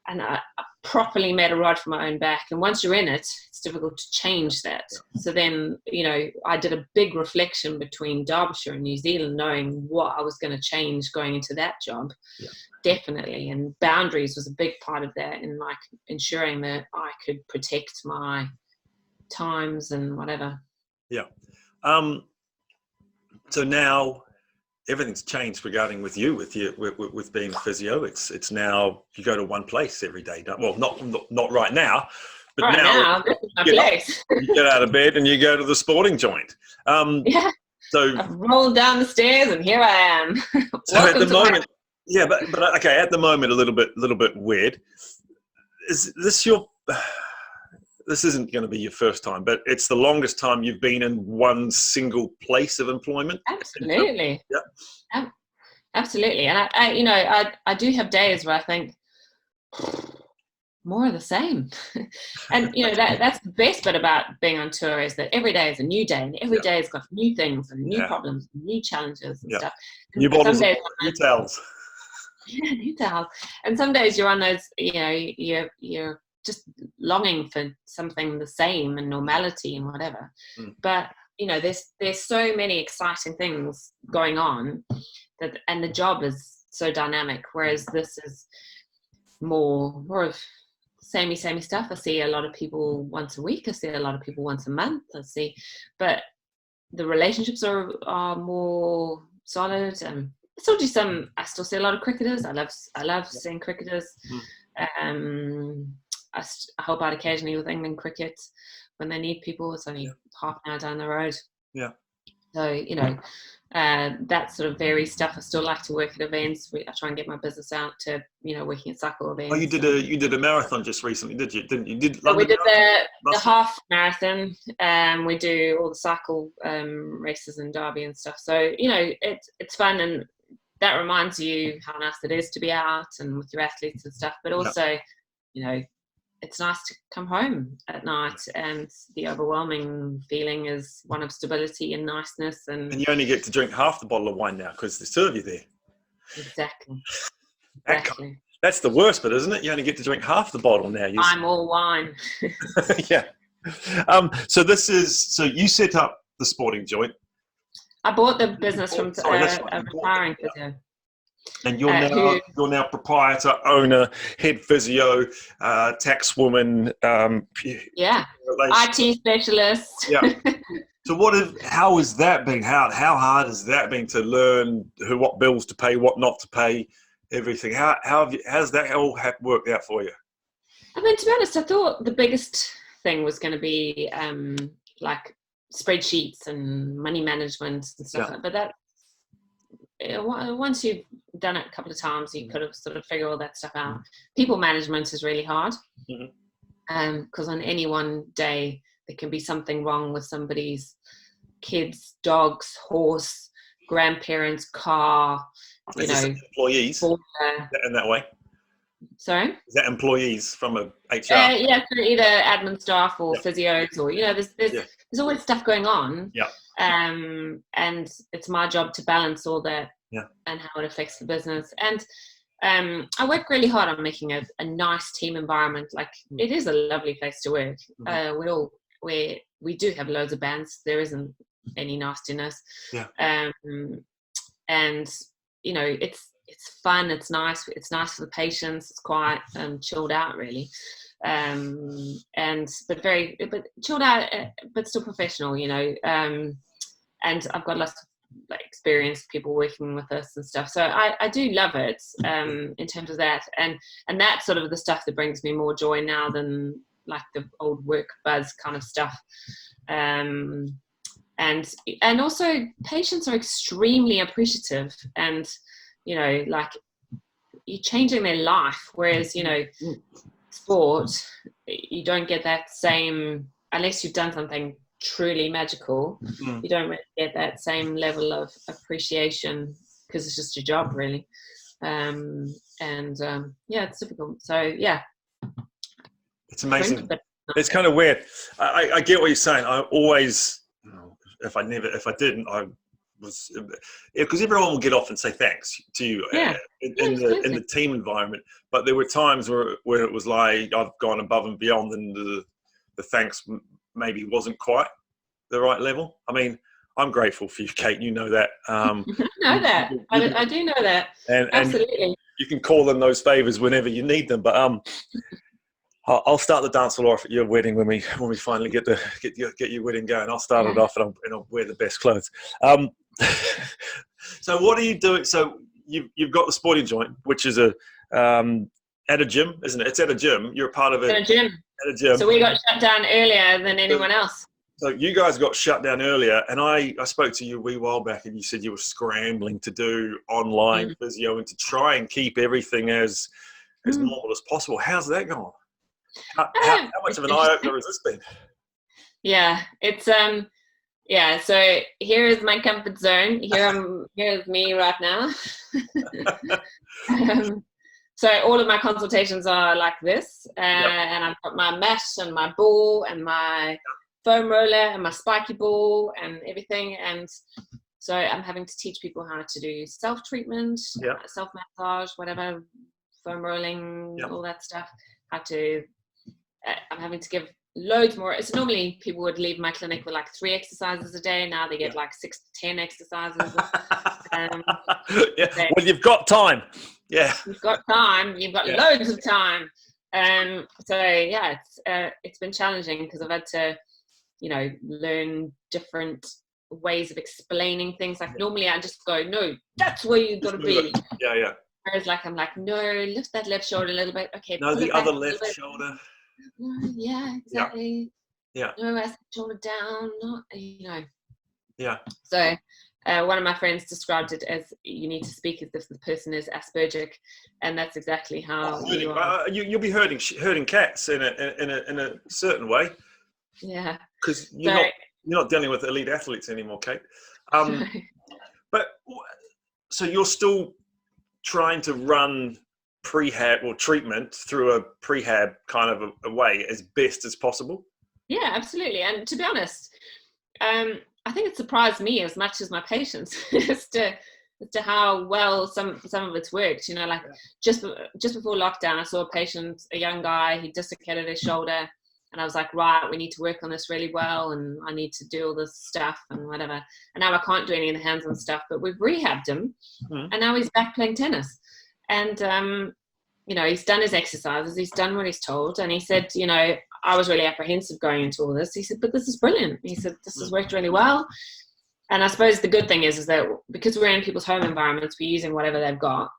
And I properly made a rod for my own back. And once you're in it, it's difficult to change that. Yeah. So then, you know, I did a big reflection between Derbyshire and New Zealand, knowing what I was going to change going into that job. Yeah. Definitely. And boundaries was a big part of that, in like ensuring that I could protect my times and whatever. Yeah. So now everything's changed regarding with being physio. It's now you go to one place every day. Well, not right now, but right now this is my place. You get out of bed and you go to the sporting joint. Yeah. So I've rolled down the stairs and here I am. So at the moment, yeah, but okay, at the moment a little bit weird. Is this your? This isn't going to be your first time, but it's the longest time you've been in one single place of employment. Absolutely. Yeah. Absolutely. And I do have days where I think more of the same. And, you know, that's the best bit about being on tour, is that every day is a new day, and every day has got new things and new problems and new challenges and stuff. And new bottles, new towels. Yeah, new towels. And some days you're on those, you know, you're just longing for something the same and normality and whatever. But you know, there's so many exciting things going on and the job is so dynamic, whereas this is more of samey stuff. I see a lot of people once a week, I see a lot of people once a month, but the relationships are more solid. And I still see a lot of cricketers. I love seeing cricketers. I help out occasionally with England cricket when they need people. It's only half an hour down the road. Yeah. So, that sort of varies stuff. I still like to work at events. I try and get my business out to, working at cycle events. Oh, you did a marathon just recently, did you? Didn't you? Did So we London did the Marathon? half marathon. We do all the cycle races in Derby and stuff. So, it's fun, and that reminds you how nice it is to be out and with your athletes and stuff. But also, it's nice to come home at night, and the overwhelming feeling is one of stability and niceness. And you only get to drink half the bottle of wine now because there's two of you there. Exactly. That's the worst bit, isn't it? You only get to drink half the bottle now. I'm all wine. Yeah. So you set up the sporting joint. I bought the business from a retiring physio. And you're now proprietor, owner, head physio, tax woman. IT specialist. Yeah. So how has that been? How hard has that been to learn what bills to pay, what not to pay, everything? How's that all worked out for you? I mean, to be honest, I thought the biggest thing was going to be like spreadsheets and money management and stuff. Yeah. But that once you've done it a couple of times, you could have sort of figured all that stuff out. People management is really hard because on any one day there can be something wrong with somebody's kids, dogs, horse, grandparents, car. Employees in that way. Sorry? Is that employees from a HR? So either admin staff or physios, or there's always stuff going on. Yeah. And it's my job to balance all that and how it affects the business. And I work really hard on making a nice team environment. Like it is a lovely place to work. We do have loads of bands. There isn't any nastiness. Yeah. And it's fun. It's nice. It's nice for the patients. It's quiet and chilled out, really. But chilled out, but still professional, and I've got lots of experienced people working with us and stuff. So I do love it in terms of that. And that's sort of the stuff that brings me more joy now than like the old work buzz kind of stuff. And also patients are extremely appreciative, and like you're changing their life, whereas sport, you don't get that same, unless you've done something truly magical. You don't really get that same level of appreciation because it's just your job, really. It's difficult. So it's amazing. It's kind of weird. I get what you're saying. I always, if I didn't, I was, because everyone will get off and say thanks to you in the team environment. But there were times where it was like I've gone above and beyond, and the thanks maybe wasn't quite the right level. I mean, I'm grateful for you, Kate. You know that. I know that. I do know that. Absolutely. And you can call them those favors whenever you need them. But I'll start the dance floor off at your wedding when we finally get your wedding going. I'll start it off and I'll wear the best clothes. So what are you doing? So you've got the sporting joint, which is at a gym, isn't it? It's at a gym. You're a part of it. At a gym. So we got shut down earlier than anyone else. So you guys got shut down earlier, and I spoke to you a wee while back, and you said you were scrambling to do online physio and to try and keep everything as normal as possible. How's that going? How much of an eye-opener has this been? Yeah, it's so here is my comfort zone. Here's me right now. So all of my consultations are like this, and I've got my mesh and my ball and my foam roller and my spiky ball and everything. And so I'm having to teach people how to do self-treatment, self-massage, whatever, foam rolling, all that stuff. I'm having to give loads more. It's normally people would leave my clinic with like 3 exercises a day. Now they get like 6 to 10 exercises. Well, you've got time. Yeah. You've got time. You've got loads of time. It's been challenging because I've had to, learn different ways of explaining things. Like normally I just go, no, that's where you've got to be. Yeah. Whereas I'm like, no, lift that left shoulder a little bit. Okay. No, the other left shoulder. Yeah, exactly. Yeah. No, shoulder down. Not, Yeah. So one of my friends described it as, you need to speak as if the person is Aspergic, and that's exactly how you are. You'll be herding cats in a certain way. Yeah. Because So, you're not dealing with elite athletes anymore, Kate. But so you're still trying to run prehab or treatment through a prehab kind of a way as best as possible. Yeah, absolutely. And to be honest, I think it surprised me as much as my patients as to how well some of it's worked. You know, like just before lockdown, I saw a patient, a young guy, he dislocated his shoulder, and I was like, right, we need to work on this really well, and I need to do all this stuff and whatever. And now I can't do any of the hands-on stuff, but we've rehabbed him, and now he's back playing tennis. And you know, he's done his exercises, he's done what he's told, and he said, you know, I was really apprehensive going into all this. He said, but this is brilliant. He said, this has worked really well. And I suppose the good thing is that because we're in people's home environments, we're using whatever they've got,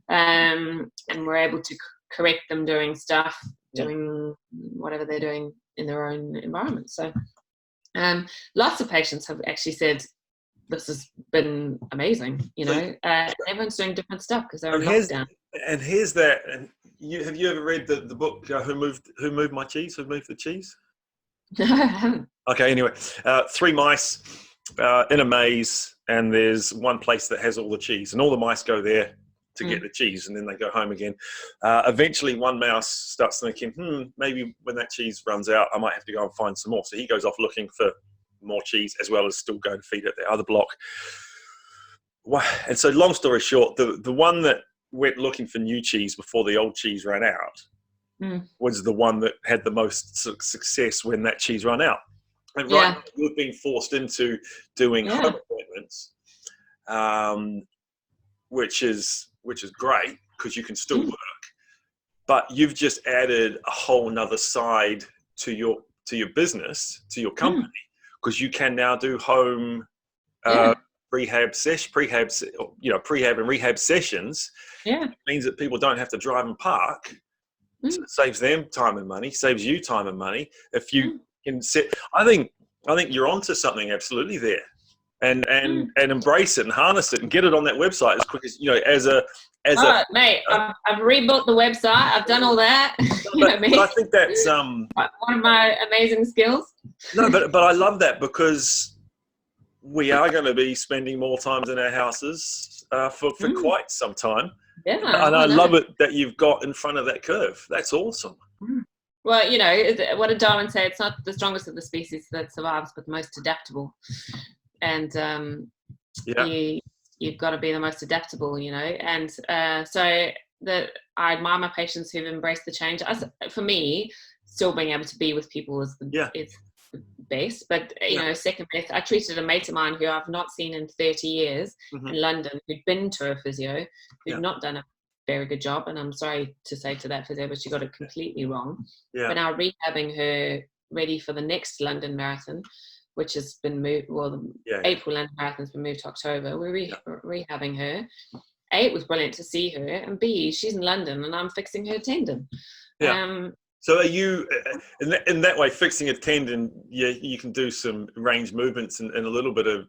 and we're able to correct them doing stuff, doing whatever they're doing in their own environment. So lots of patients have actually said, this has been amazing, you know. Everyone's doing different stuff because they're in lockdown. And here's that. And have you ever read the book Who Moved My Cheese? Who Moved the Cheese? No, I haven't. Okay, anyway, 3 mice in a maze, and there's one place that has all the cheese, and all the mice go there to get the cheese, and then they go home again. Eventually, one mouse starts thinking, maybe when that cheese runs out, I might have to go and find some more. So he goes off looking for more cheese, as well as still going to feed it the other block. And so, long story short, the one that went looking for new cheese before the old cheese ran out was the one that had the most success when that cheese ran out. And right now, you're being forced into doing home appointments, which is great because you can still work, but you've just added a whole nother side to your business, to your company, because you can now do home prehab and rehab sessions. It means that people don't have to drive and park. So it saves them time and money, saves you time and money. If you can I think you're onto something absolutely there, and embrace it and harness it and get it on that website as quick as, you know, mate, I've rebuilt the website, I've done all that. But I think that's one of my amazing skills. No, but I love that, because we are going to be spending more time in our houses for quite some time. Yeah, and I love it that you've got in front of that curve. That's awesome. Well, you know, what did Darwin say? It's not the strongest of the species that survives, but the most adaptable. And you've got to be the most adaptable, you know. And so I admire my patients who've embraced the change. For me, still being able to be with people is the best. But, you know, second best, I treated a mate of mine who I've not seen in 30 years in London, who'd been to a physio, who'd not done a very good job. And I'm sorry to say to that physio, but she got it completely wrong. We're now rehabbing her ready for the next London Marathon, which has been moved. Well, the April London Marathon's been moved to October. We're rehabbing her. A, it was brilliant to see her, and B, she's in London and I'm fixing her tendon. So are you, in that way, fixing a tendon, you can do some range movements and a little bit of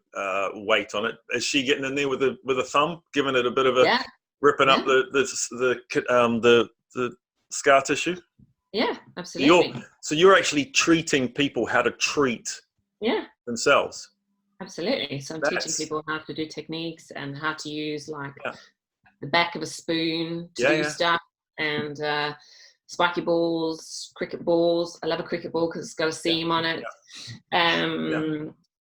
weight on it. Is she getting in there with a thumb, giving it a bit of a ripping up the scar tissue? Yeah, absolutely. So you're actually treating people how to treat themselves. Absolutely. So I'm teaching people how to do techniques and how to use the back of a spoon to do stuff, and spiky balls, cricket balls. I love a cricket ball because it's got a seam on it.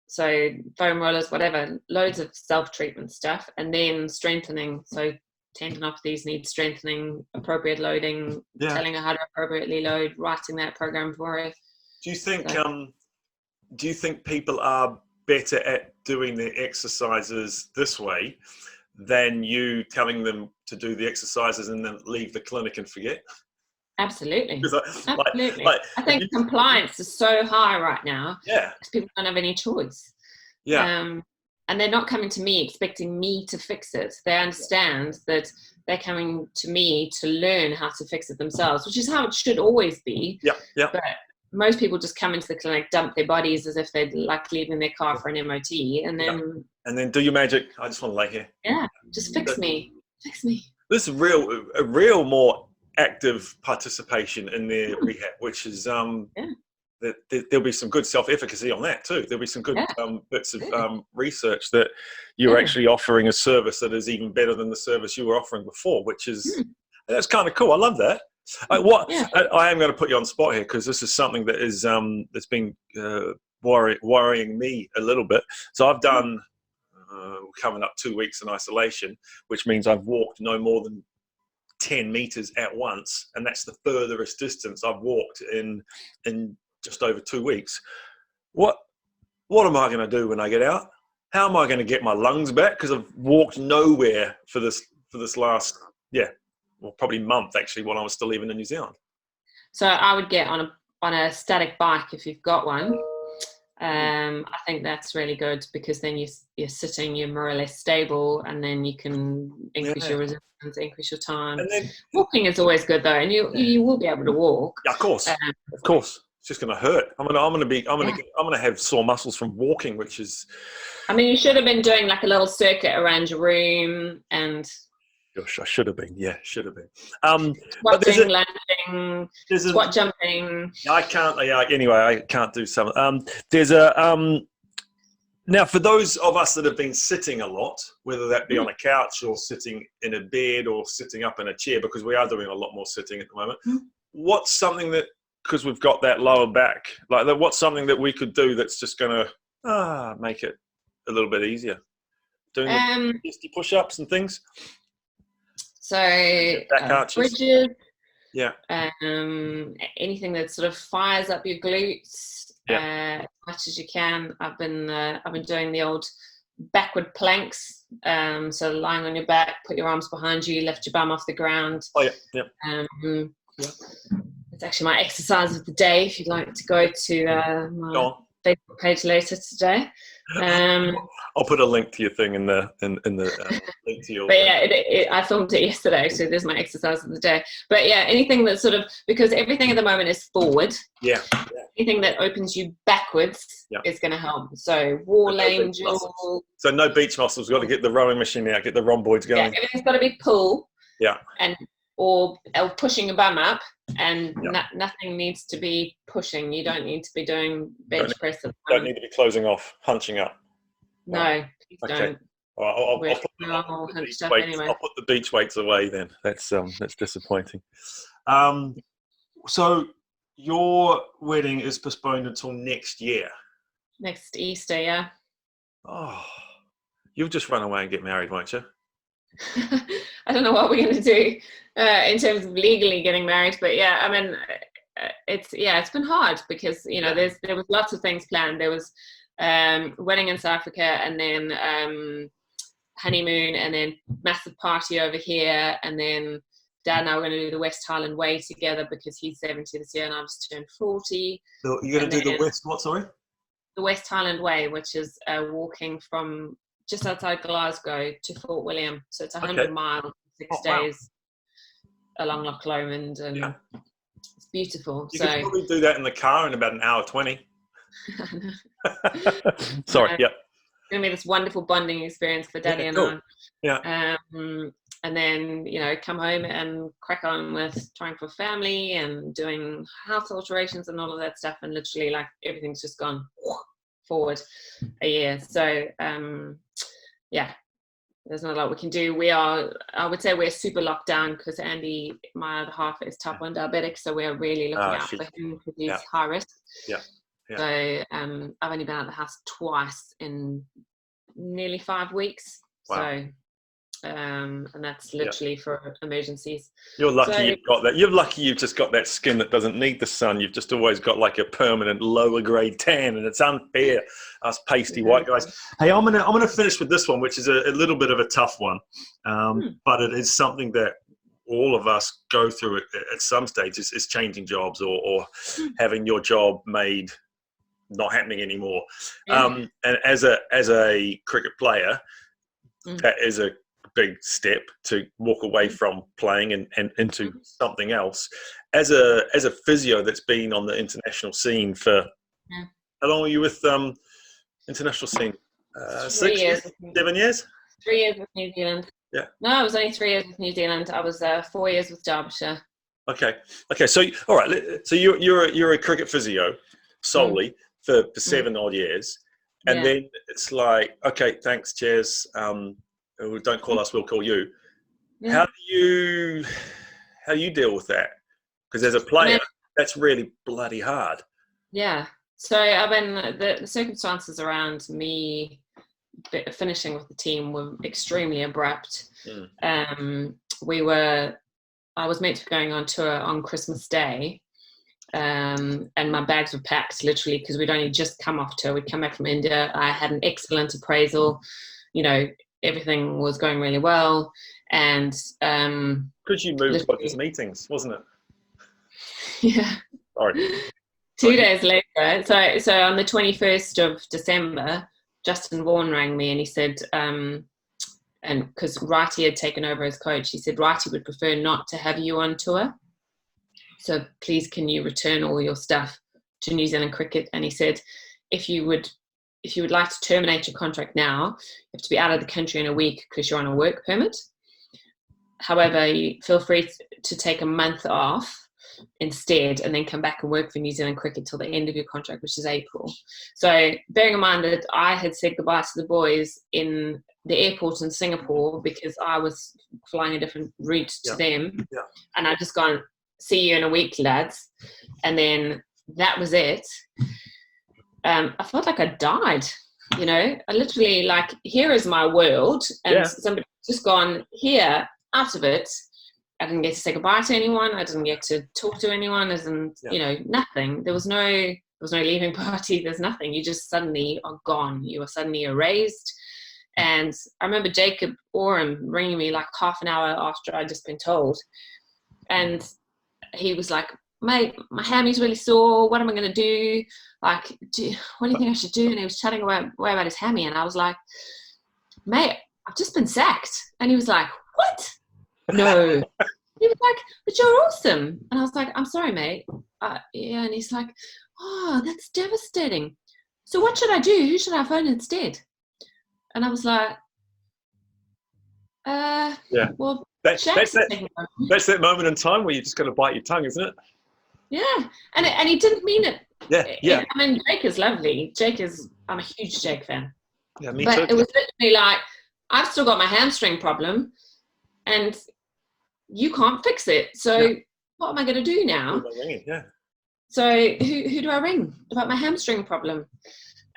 So foam rollers, whatever, loads of self-treatment stuff, and then strengthening. So tendinopathies need strengthening, appropriate loading, telling her how to appropriately load, writing that program for her. Do you think people are better at doing their exercises this way than you telling them to do the exercises and then leave the clinic and forget? Absolutely. Absolutely. I think compliance is so high right now because people don't have any choice. And they're not coming to me expecting me to fix it. They understand that they're coming to me to learn how to fix it themselves, which is how it should always be. But most people just come into the clinic, dump their bodies as if they're like leaving their car for an MOT, and then and then do your magic. I just want to lay here. Yeah, just fix me. This is a real more active participation in their rehab, which is there'll be some good self-efficacy on that too. There'll be some good bits of research that you're actually offering a service that is even better than the service you were offering before, which is that's kind of cool. I love that. I am going to put you on the spot here because this is something that is that's been worrying me a little bit. So I've done coming up 2 weeks in isolation, which means I've walked no more than 10 meters at once, and that's the furthest distance I've walked in just over 2 weeks. What am I going to do when I get out? How am I going to get my lungs back? Because I've walked nowhere for this last probably month actually, when I was still even in New Zealand. So I would get on a static bike if you've got one. I think that's really good because then you're sitting, you're more or less stable, and then you can increase your resistance, increase your time. And then, walking is always good though, and you will be able to walk. Yeah, of course. It's just going to hurt. I'm going to have sore muscles from walking, which is. I mean, you should have been doing like a little circuit around your room and. Gosh, I should have been. Yeah, should have been. Squatting, landing, squat jumping. I can't. Anyway, I can't do some. There's a now for those of us that have been sitting a lot, whether that be on a couch or sitting in a bed or sitting up in a chair, because we are doing a lot more sitting at the moment. What's something that, because we've got that lower back, like that, what's something that we could do that's just going to make it a little bit easier? Doing the push-ups and things. So bridges, anything that sort of fires up your glutes as much as you can. I've been doing the old backward planks. So lying on your back, put your arms behind you, lift your bum off the ground. It's actually my exercise of the day. If you'd like to go to my Facebook page later today. I'll put a link to your thing in the link to your. But I filmed it yesterday, so there's my exercise of the day. But anything that sort of, because everything at the moment is forward. Anything that opens you backwards is going to help. So wall angel. So no beach muscles. We've got to get the rowing machine out, get the rhomboids going. Yeah, everything's got to be pull. Yeah. Or pushing your bum up, and nothing needs to be pushing. You don't need to be doing bench press. Don't need to be closing off, hunching up. No, please don't. I'll put the beach weights away then. That's disappointing. So your wedding is postponed until next year. Next Easter, yeah. Oh, you'll just run away and get married, won't you? I don't know what we're going to do in terms of legally getting married, but I mean, it's been hard because there was lots of things planned. There was wedding in South Africa, and then honeymoon, and then massive party over here, and then Dad and I were going to do the West Highland Way together because he's 70 this year and I've just turned 40. So you're going to do the West what? Sorry, the West Highland Way, which is walking from just outside Glasgow to Fort William. So it's 100 miles, 6 days along Loch Lomond, and it's beautiful. You can probably do that in the car in about an hour 20. Sorry, It's going to be this wonderful bonding experience for Daddy and I. Yeah. And then, come home and crack on with trying for family and doing house alterations and all of that stuff. And literally, like, everything's just gone forward a year. So, there's not a lot we can do. I would say we're super locked down because Andy, my other half, is type 1 diabetic. So we're really looking out for him because he's high risk. Yeah. So I've only been out of the house twice in nearly 5 weeks. Wow. So, and that's literally for emergencies. You're lucky you've got that. You're lucky you've just got that skin that doesn't need the sun. You've just always got like a permanent lower grade tan, and it's unfair, us pasty white guys. Hey, I'm gonna finish with this one, which is a little bit of a tough one, but it is something that all of us go through at some stage. Is changing jobs or having your job made not happening anymore. And as a cricket player, that is a big step to walk away from playing and into something else. As a physio that's been on the international scene for, how long were you with international scene? 3 years. 7 years? 3 years with New Zealand. Yeah. No, it was only 3 years with New Zealand. I was 4 years with Derbyshire. Okay. So all right. So you're a cricket physio solely for 7 odd years, and then it's like, okay, thanks, cheers. Don't call us, we'll call you. Yeah. How do you deal with that? Because as a player, that's really bloody hard. Yeah. So I mean, the circumstances around me finishing with the team were extremely abrupt. I was meant to be going on tour on Christmas Day, and my bags were packed literally because we'd only just come off tour. We'd come back from India. I had an excellent appraisal. Everything was going really well, and because you moved to these meetings, wasn't it? Yeah. Sorry. 2 days later, so on the 21st of December, Justin Vaughan rang me and he said, and because Wrighty had taken over as coach, he said Wrighty would prefer not to have you on tour. So please, can you return all your stuff to New Zealand Cricket? And he said, if you would like to terminate your contract now, you have to be out of the country in a week because you're on a work permit. However, you feel free to take a month off instead and then come back and work for New Zealand Cricket till the end of your contract, which is April. So bearing in mind that I had said goodbye to the boys in the airport in Singapore because I was flying a different route to them, and I just gone, see you in a week, lads, and then that was it. I felt like I died, I literally, like, here is my world, and somebody just gone, here, out of it. I didn't get to say goodbye to anyone. I didn't get to talk to anyone. Nothing. There was no leaving party. There's nothing. You just suddenly are gone. You are suddenly erased. And I remember Jacob Oram ringing me like half an hour after I'd just been told. And he was like, mate, my hammy's really sore. What am I going to do? Like, what do you think I should do? And he was chatting away about his hammy. And I was like, mate, I've just been sacked. And he was like, what? No. He was like, but you're awesome. And I was like, I'm sorry, mate. Yeah. And he's like, oh, that's devastating. So what should I do? Who should I phone instead? And I was like, well, that's that moment in time where you just got to bite your tongue, isn't it? Yeah. And he didn't mean it. Yeah. I mean, Jake is lovely. I'm a huge Jake fan. Yeah, me too. But it was literally like, I've still got my hamstring problem and you can't fix it. So what am I going to do now? Yeah. So who do I ring about my hamstring problem?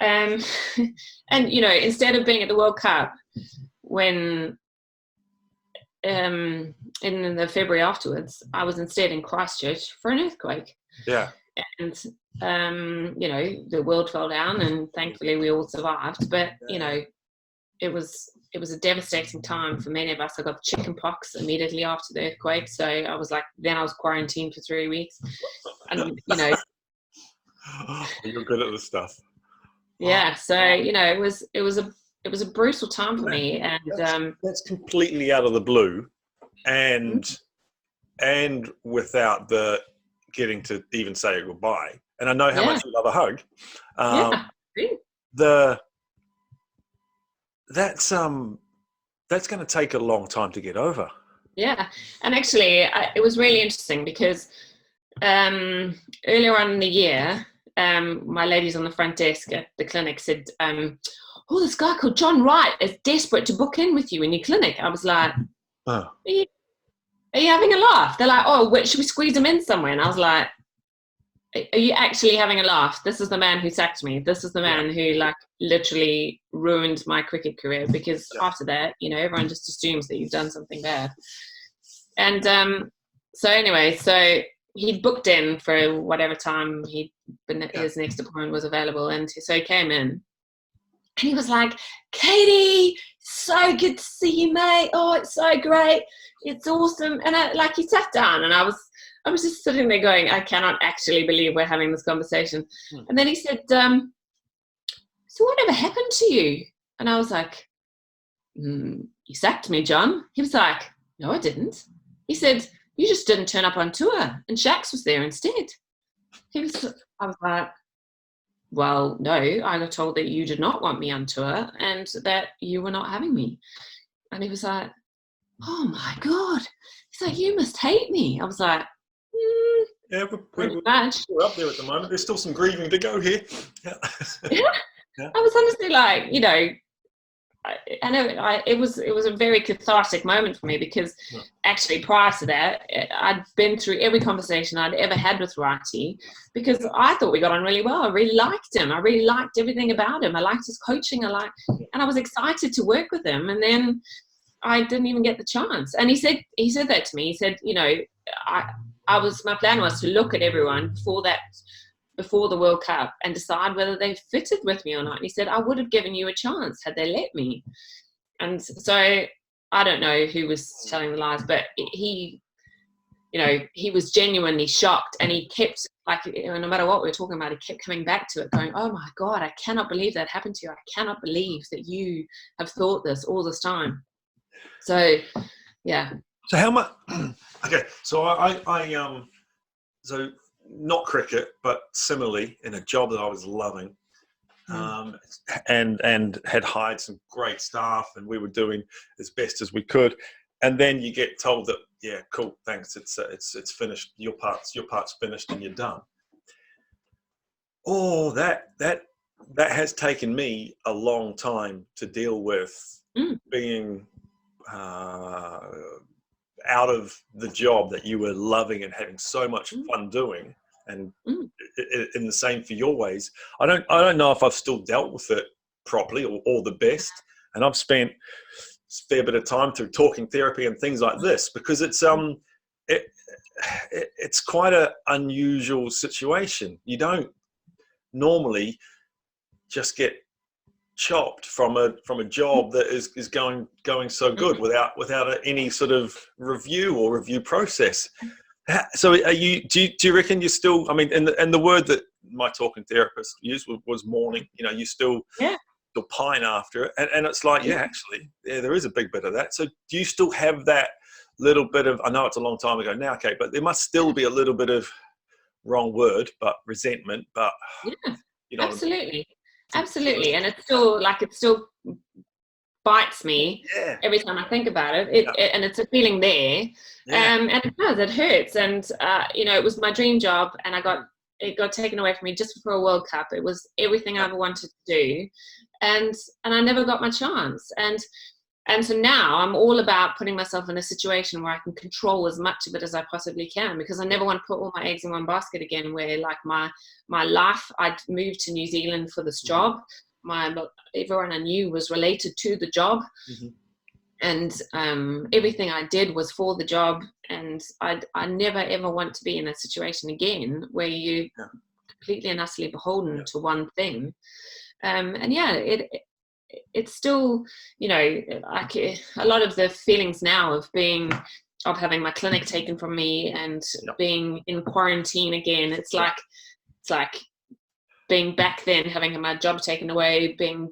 And, instead of being at the World Cup when in the February afterwards, I was instead in Christchurch for an earthquake. Yeah. And, the world fell down and thankfully we all survived. But, it was a devastating time for many of us. I got chicken pox immediately after the earthquake. So I was quarantined for 3 weeks. And, You're good at this stuff. Yeah. So, it was a brutal time for me. And that's completely out of the blue and without the getting to even say goodbye. And I know how much you love a hug. That's going to take a long time to get over. Yeah. And actually it was really interesting because earlier on in the year, my ladies on the front desk at the clinic said, this guy called John Wright is desperate to book in with you in your clinic. I was like, are you having a laugh? They're like, should we squeeze him in somewhere? And I was like, are you actually having a laugh? This is the man who sacked me. This is the man who literally ruined my cricket career, because after that, everyone just assumes that you've done something bad. And so he'd booked in for whatever time his next appointment was available. And so he came in and he was like, Katie, so good to see you, mate. Oh, it's so great. It's awesome. And he sat down and I was just sitting there going, I cannot actually believe we're having this conversation. And then he said, so whatever happened to you? And I was like, you sacked me, John. He was like, no, I didn't. He said, you just didn't turn up on tour, and Shax was there instead. I was like, well, no, I got told that you did not want me on tour and that you were not having me. And he was like, oh my God. He's like, you must hate me. I was like, yeah, pretty much. We're up there at the moment. There's still some grieving to go here. Yeah. Yeah. I was honestly like, you know, I know it was a very cathartic moment for me, because actually prior to that, I'd been through every conversation I'd ever had with Righty, because I thought we got on really well. I really liked him. I really liked everything about him. I liked his coaching. And I was excited to work with him. And then I didn't even get the chance. And he said that to me. He said, you know, my plan was to look at everyone before the World Cup and decide whether they fitted with me or not. And he said, I would have given you a chance had they let me. And so I don't know who was telling the lies, but he was genuinely shocked, and he kept, like, no matter what we were talking about, he kept coming back to it going, oh my God, I cannot believe that happened to you. I cannot believe that you have thought this all this time. So, yeah. So how much, okay, so so not cricket, but similarly in a job that I was loving, and had hired some great staff, and we were doing as best as we could, and then you get told that, yeah, cool, thanks, it's finished, your part's finished and you're done. Oh, that has taken me a long time to deal with, being out of the job that you were loving and having so much fun doing, and in the same for your ways. I don't know if I've still dealt with it properly or the best, and I've spent a fair bit of time through talking therapy and things like this, because it's quite an unusual situation. You don't normally just get chopped from a job that is going so good without any sort of review process. So do you reckon you still, I mean, and the word that my talking therapist used was mourning, you know, you still pine after it, and it's like, actually there is a big bit of that. So do you still have that little bit of, I know it's a long time ago now, Kate, but there must still be a little bit of, wrong word, but resentment, but you know, absolutely. Absolutely. And it still bites me every time I think about it. And it's a feeling there. And it hurts. And, you know, it was my dream job, and it got taken away from me just before a World Cup. It was everything I ever wanted to do. And I never got my chance. And so now I'm all about putting myself in a situation where I can control as much of it as I possibly can, because I never want to put all my eggs in one basket again, where like my life, I'd moved to New Zealand for this job. Everyone I knew was related to the job. And everything I did was for the job. And I never ever want to be in a situation again where you completely and utterly beholden to one thing. It's still, you know, like a lot of the feelings now of having my clinic taken from me and being in quarantine again. It's like being back then, having my job taken away, being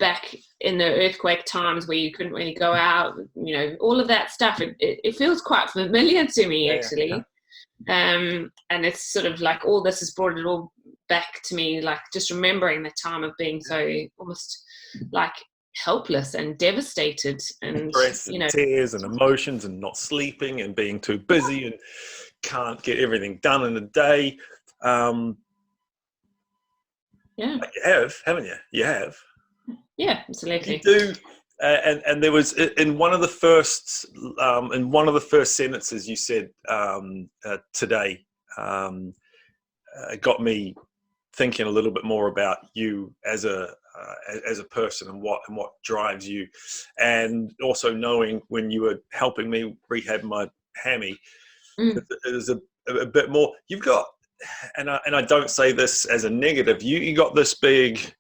back in the earthquake times where you couldn't really go out, you know, all of that stuff. It feels quite familiar to me, actually. And it's sort of like all this has brought it all back to me, like just remembering the time of being so almost like helpless and devastated, and you know, tears and emotions and not sleeping and being too busy and can't get everything done in a day. You have, haven't you? You have. Yeah, absolutely. You do. And there was in one of the first sentences you said today, got me thinking a little bit more about you as a person and what drives you, and also knowing when you were helping me rehab my hammy, there's a bit more. You've got, and I don't say this as a negative. You got this big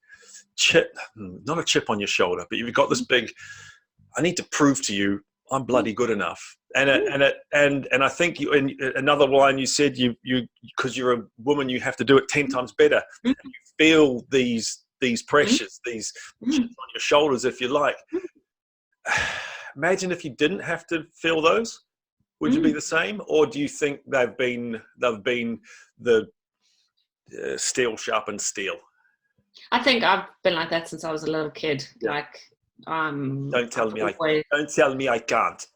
chip, not a chip on your shoulder, but you've got this big, I need to prove to you I'm bloody good enough. And I think you, in another line you said, you because you're a woman, you have to do it 10 times better. And you feel these pressures, these chips on your shoulders, if you like. imagine if you didn't have to feel those, would you be the same, or do you think they've been the steel sharpened steel? I think I've been like that since I was a little kid. Yeah. Like, Don't tell me I can't.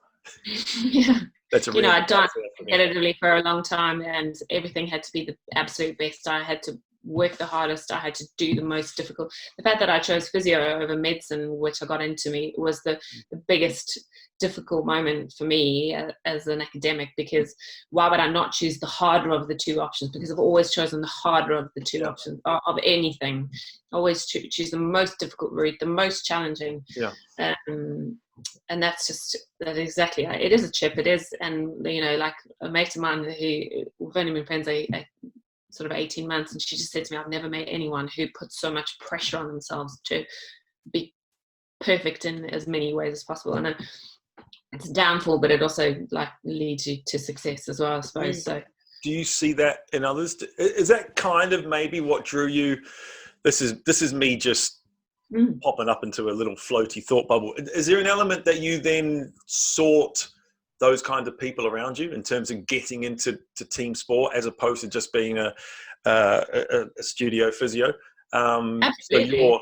Yeah. That's a You know, really I danced competitively for a long time, and everything had to be the absolute best. I had to work the hardest. I had to do the most difficult. The fact that I chose physio over medicine, which I got into me, was the biggest difficult moment for me as an academic, because why would I not choose the harder of the two options? Because I've always chosen the harder of the two options of anything. Always choose the most difficult route, the most challenging. Yeah. And that's exactly it. It is a chip. It is. And you know, like a mate of mine who we've only been friends a sort of 18 months, and she just said to me, I've never met anyone who puts so much pressure on themselves to be perfect in as many ways as possible. And it's a downfall, but it also like leads you to success as well, I suppose. So do you see that in others? Is that kind of maybe what drew you? This is me just popping up into a little floaty thought bubble. Is there an element that you then sought those kind of people around you in terms of getting into team sport, as opposed to just being a studio physio? Absolutely. So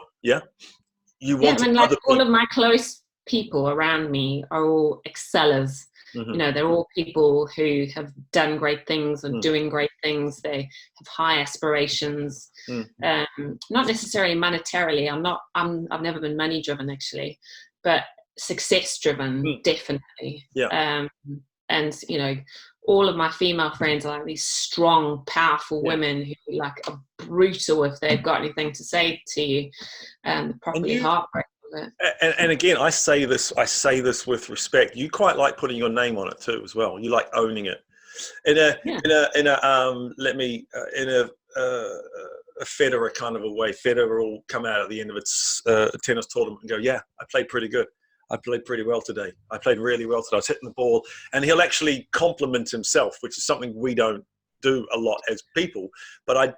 you I want mean, like all of my close people around me are all excellers. You know, they're all people who have done great things and doing great things. They have high aspirations, not necessarily monetarily. I've never been money driven actually, but success driven, definitely. Yeah. And you know, all of my female friends are like these strong, powerful women who like are brutal if they've got anything to say to you, properly heartbreaking. And again, I say this with respect. You quite like putting your name on it too, as well. You like owning it. In a Federer kind of a way. Federer will come out at the end of its tennis tournament and go, "Yeah, I played pretty good. I played pretty well today. I played really well today. I was hitting the ball," and he'll actually compliment himself, which is something we don't do a lot as people. But I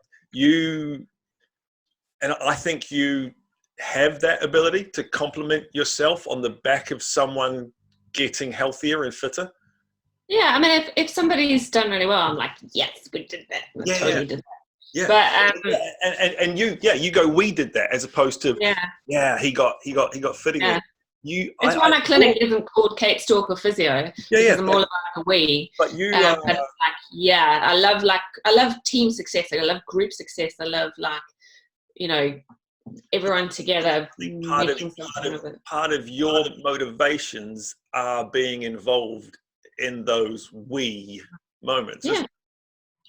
think you have that ability to compliment yourself on the back of someone getting healthier and fitter. Yeah, I mean, if somebody's done really well, I'm like, yes, we did that. We totally did that. Yeah, but and you go, we did that, as opposed to he got fit again. It's why my clinic isn't called Kate Stalker Physio, because I'm all about the we. But you, but it's like, I love team success. I love group success. I love everyone together. Part of your motivations are being involved in those we moments. Yeah.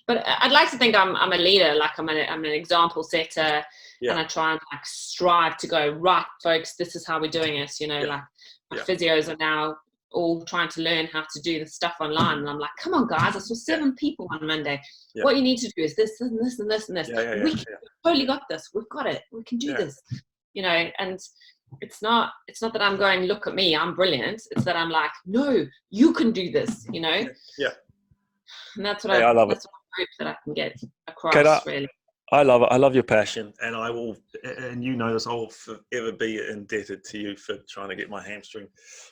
But I'd like to think I'm a leader, like I'm an example setter, and I try and like strive to go, right, folks, this is how we're doing it. Like my physios are now all trying to learn how to do the stuff online, and I'm like, come on, guys, I saw 7 people on Monday. What you need to do is this and this and this and this. We've totally got this. We've got it. We can do this. And it's not that I'm going, look at me, I'm brilliant. It's that I'm like, no, you can do this. Yeah. And that's what I love. That's what I hope that I can get across. Kate, really. I love it. I love your passion, and I will. And this, I will forever be indebted to you for trying to get my hamstring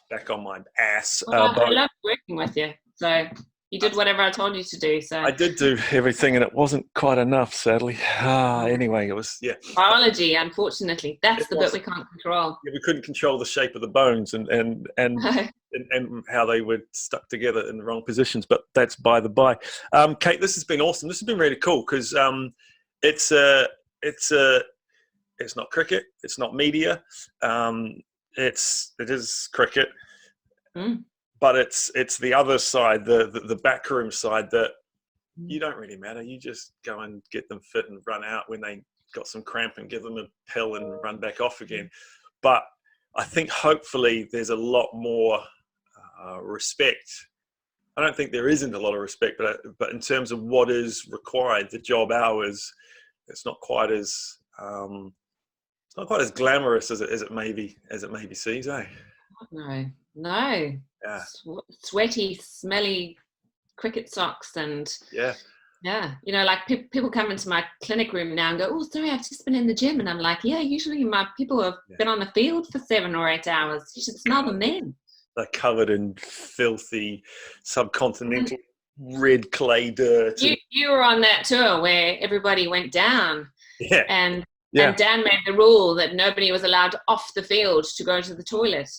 back on my ass. Well, I love working with you. So you did whatever I told you to do. So I did do everything, and it wasn't quite enough, sadly. Anyway, it was biology. Unfortunately, that's the bit we can't control. Yeah, we couldn't control the shape of the bones and how they were stuck together in the wrong positions. But that's by the by. Kate, this has been awesome. This has been really cool because it's not cricket. It's not media. It is cricket. But it's the other side, the backroom side, that you don't really matter. You just go and get them fit and run out when they got some cramp and give them a pill and run back off again. But I think hopefully there's a lot more respect. I don't think there isn't a lot of respect, but in terms of what is required, the job hours, it's not quite as glamorous as it maybe seems, eh? No. Yeah. Sweaty, smelly cricket socks and like people come into my clinic room now and go, oh, sorry, I've just been in the gym, and I'm like, usually my people have been on the field for 7 or 8 hours. You should smell them then. They're covered in filthy subcontinental red clay dirt. You were on that tour where everybody went down. Yeah. And Dan made the rule that nobody was allowed off the field to go to the toilet.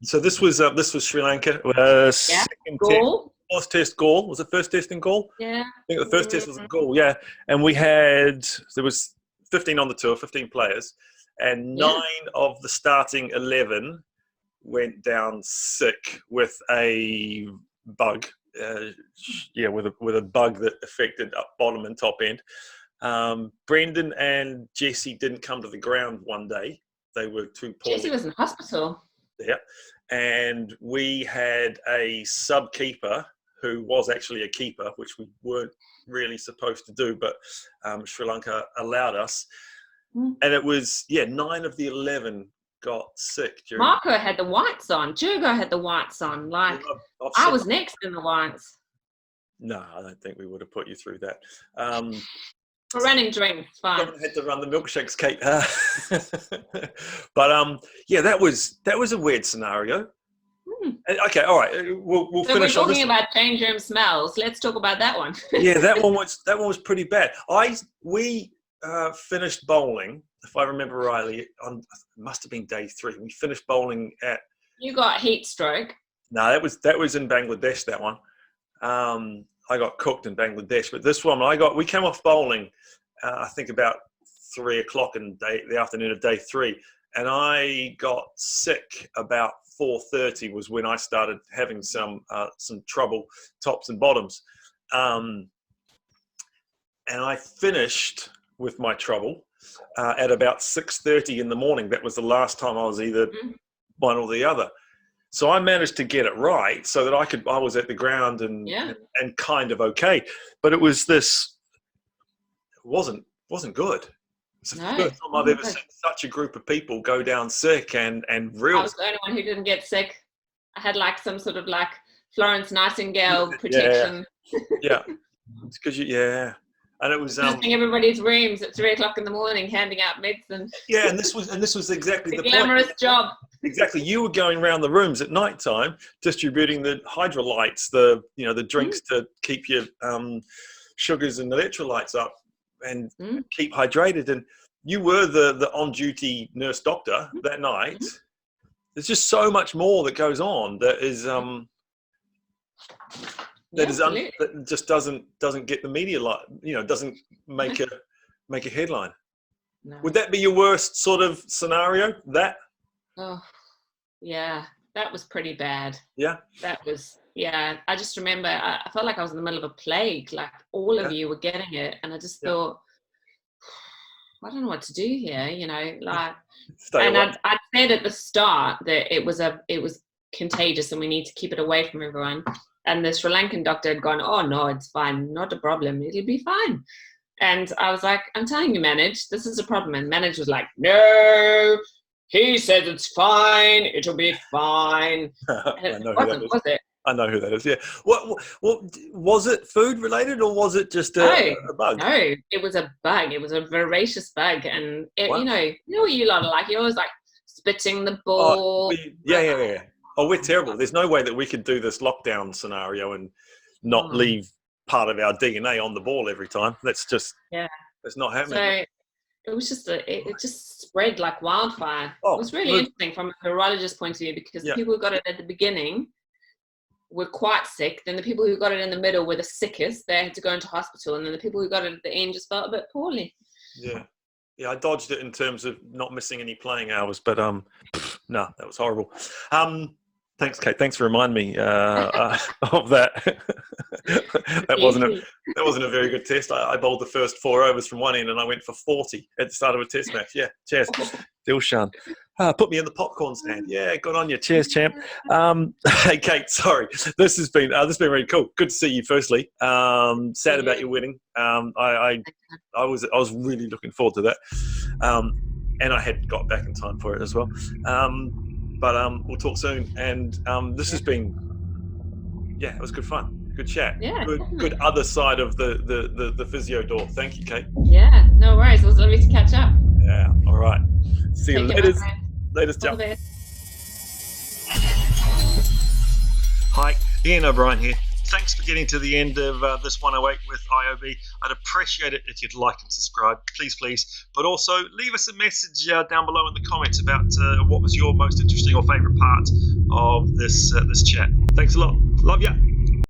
So this was Sri Lanka. Second Gaul. First test, Gaul. Was the first test in Gaul? Yeah. I think the first test was in Gaul, yeah. And there was 15 on the tour, 15 players, and 9 of the starting 11 went down sick with a bug. With a bug that affected up bottom and top end. Brendan and Jesse didn't come to the ground one day. They were too poorly. Jesse was in hospital. Yeah. And we had a sub-keeper who was actually a keeper, which we weren't really supposed to do, but Sri Lanka allowed us. And it was, 9 of the 11 got sick. Marco had the whites on. Jurgo had the whites on. Like, I was next in the whites. No, I don't think we would have put you through that. For running drinks, fine. I had to run the milkshakes, Kate. But that was a weird scenario. Okay, all right. We'll so finish. We're talking about change room smells. Let's talk about that one. Yeah, that one was pretty bad. We finished bowling, if I remember rightly. It must have been day 3. We finished bowling at. You got heat stroke. No, that was in Bangladesh. That one. I got cooked in Bangladesh, but this one we came off bowling, I think about 3 o'clock in the afternoon of day 3, and I got sick about 4:30 was when I started having some trouble, tops and bottoms, and I finished with my trouble at about 6:30 in the morning. That was the last time I was either one or the other. So I managed to get it right so that I was at the ground and kind of okay. But it was it wasn't good. It's the first time I've ever seen such a group of people go down sick and real. I was the only one who didn't get sick. I had like some sort of like Florence Nightingale protection. Yeah. It's because and it was visiting everybody's rooms at 3 o'clock in the morning, handing out medicine. Yeah, and this was exactly the glamorous point. job. Exactly, you were going around the rooms at night time, distributing the hydrolytes, the drinks to keep your sugars and electrolytes up and keep hydrated. And you were the on-duty nurse doctor that night. There's just so much more that goes on that is that just doesn't get the media doesn't make a headline. No. Would that be your worst sort of scenario? That? Oh, yeah, that was pretty bad. Yeah, that was. Yeah, I just remember I felt like I was in the middle of a plague. Like all of you were getting it, and I just thought, I don't know what to do here. Like, and I'd said at the start that it was contagious and we need to keep it away from everyone. And the Sri Lankan doctor had gone, oh, no, it's fine. Not a problem. It'll be fine. And I was like, I'm telling you, Manage, this is a problem. And Manage was like, no, he said it's fine. It'll be fine. And it wasn't, was it? I know who that is, yeah. What was it food related or was it just a bug? No, it was a bug. It was a voracious bug. And, you know what you lot are like? You're always like spitting the ball. Yeah. Oh, we're terrible. There's no way that we could do this lockdown scenario and not leave part of our DNA on the ball every time. That's just, that's not happening. So it was just, it just spread like wildfire. It was really interesting from a virologist point of view because the people who got it at the beginning were quite sick. Then the people who got it in the middle were the sickest. They had to go into hospital. And then the people who got it at the end just felt a bit poorly. Yeah, I dodged it in terms of not missing any playing hours, but no, that was horrible. Thanks, Kate. Thanks for reminding me of that. that wasn't a very good test. I bowled the first 4 overs from one end, and I went for 40 at the start of a test match. Yeah, cheers, Dilshan. Put me in the popcorn stand. Yeah, good on you. Cheers, champ. Hey, Kate. Sorry, this has been really cool. Good to see you. Firstly, sad about your wedding. I was really looking forward to that, and I had got back in time for it as well. But we'll talk soon. And this has been, it was good fun. Good chat. Yeah. Good other side of the physio door. Thank you, Kate. Yeah, no worries. It was lovely to catch up. Yeah, all right. See you later. Later, ciao. Hi, Ian O'Brien here. Thanks for getting to the end of this 108 with IOB. I'd appreciate it if you'd like and subscribe, please. But also leave us a message down below in the comments about what was your most interesting or favourite part of this chat. Thanks a lot. Love ya.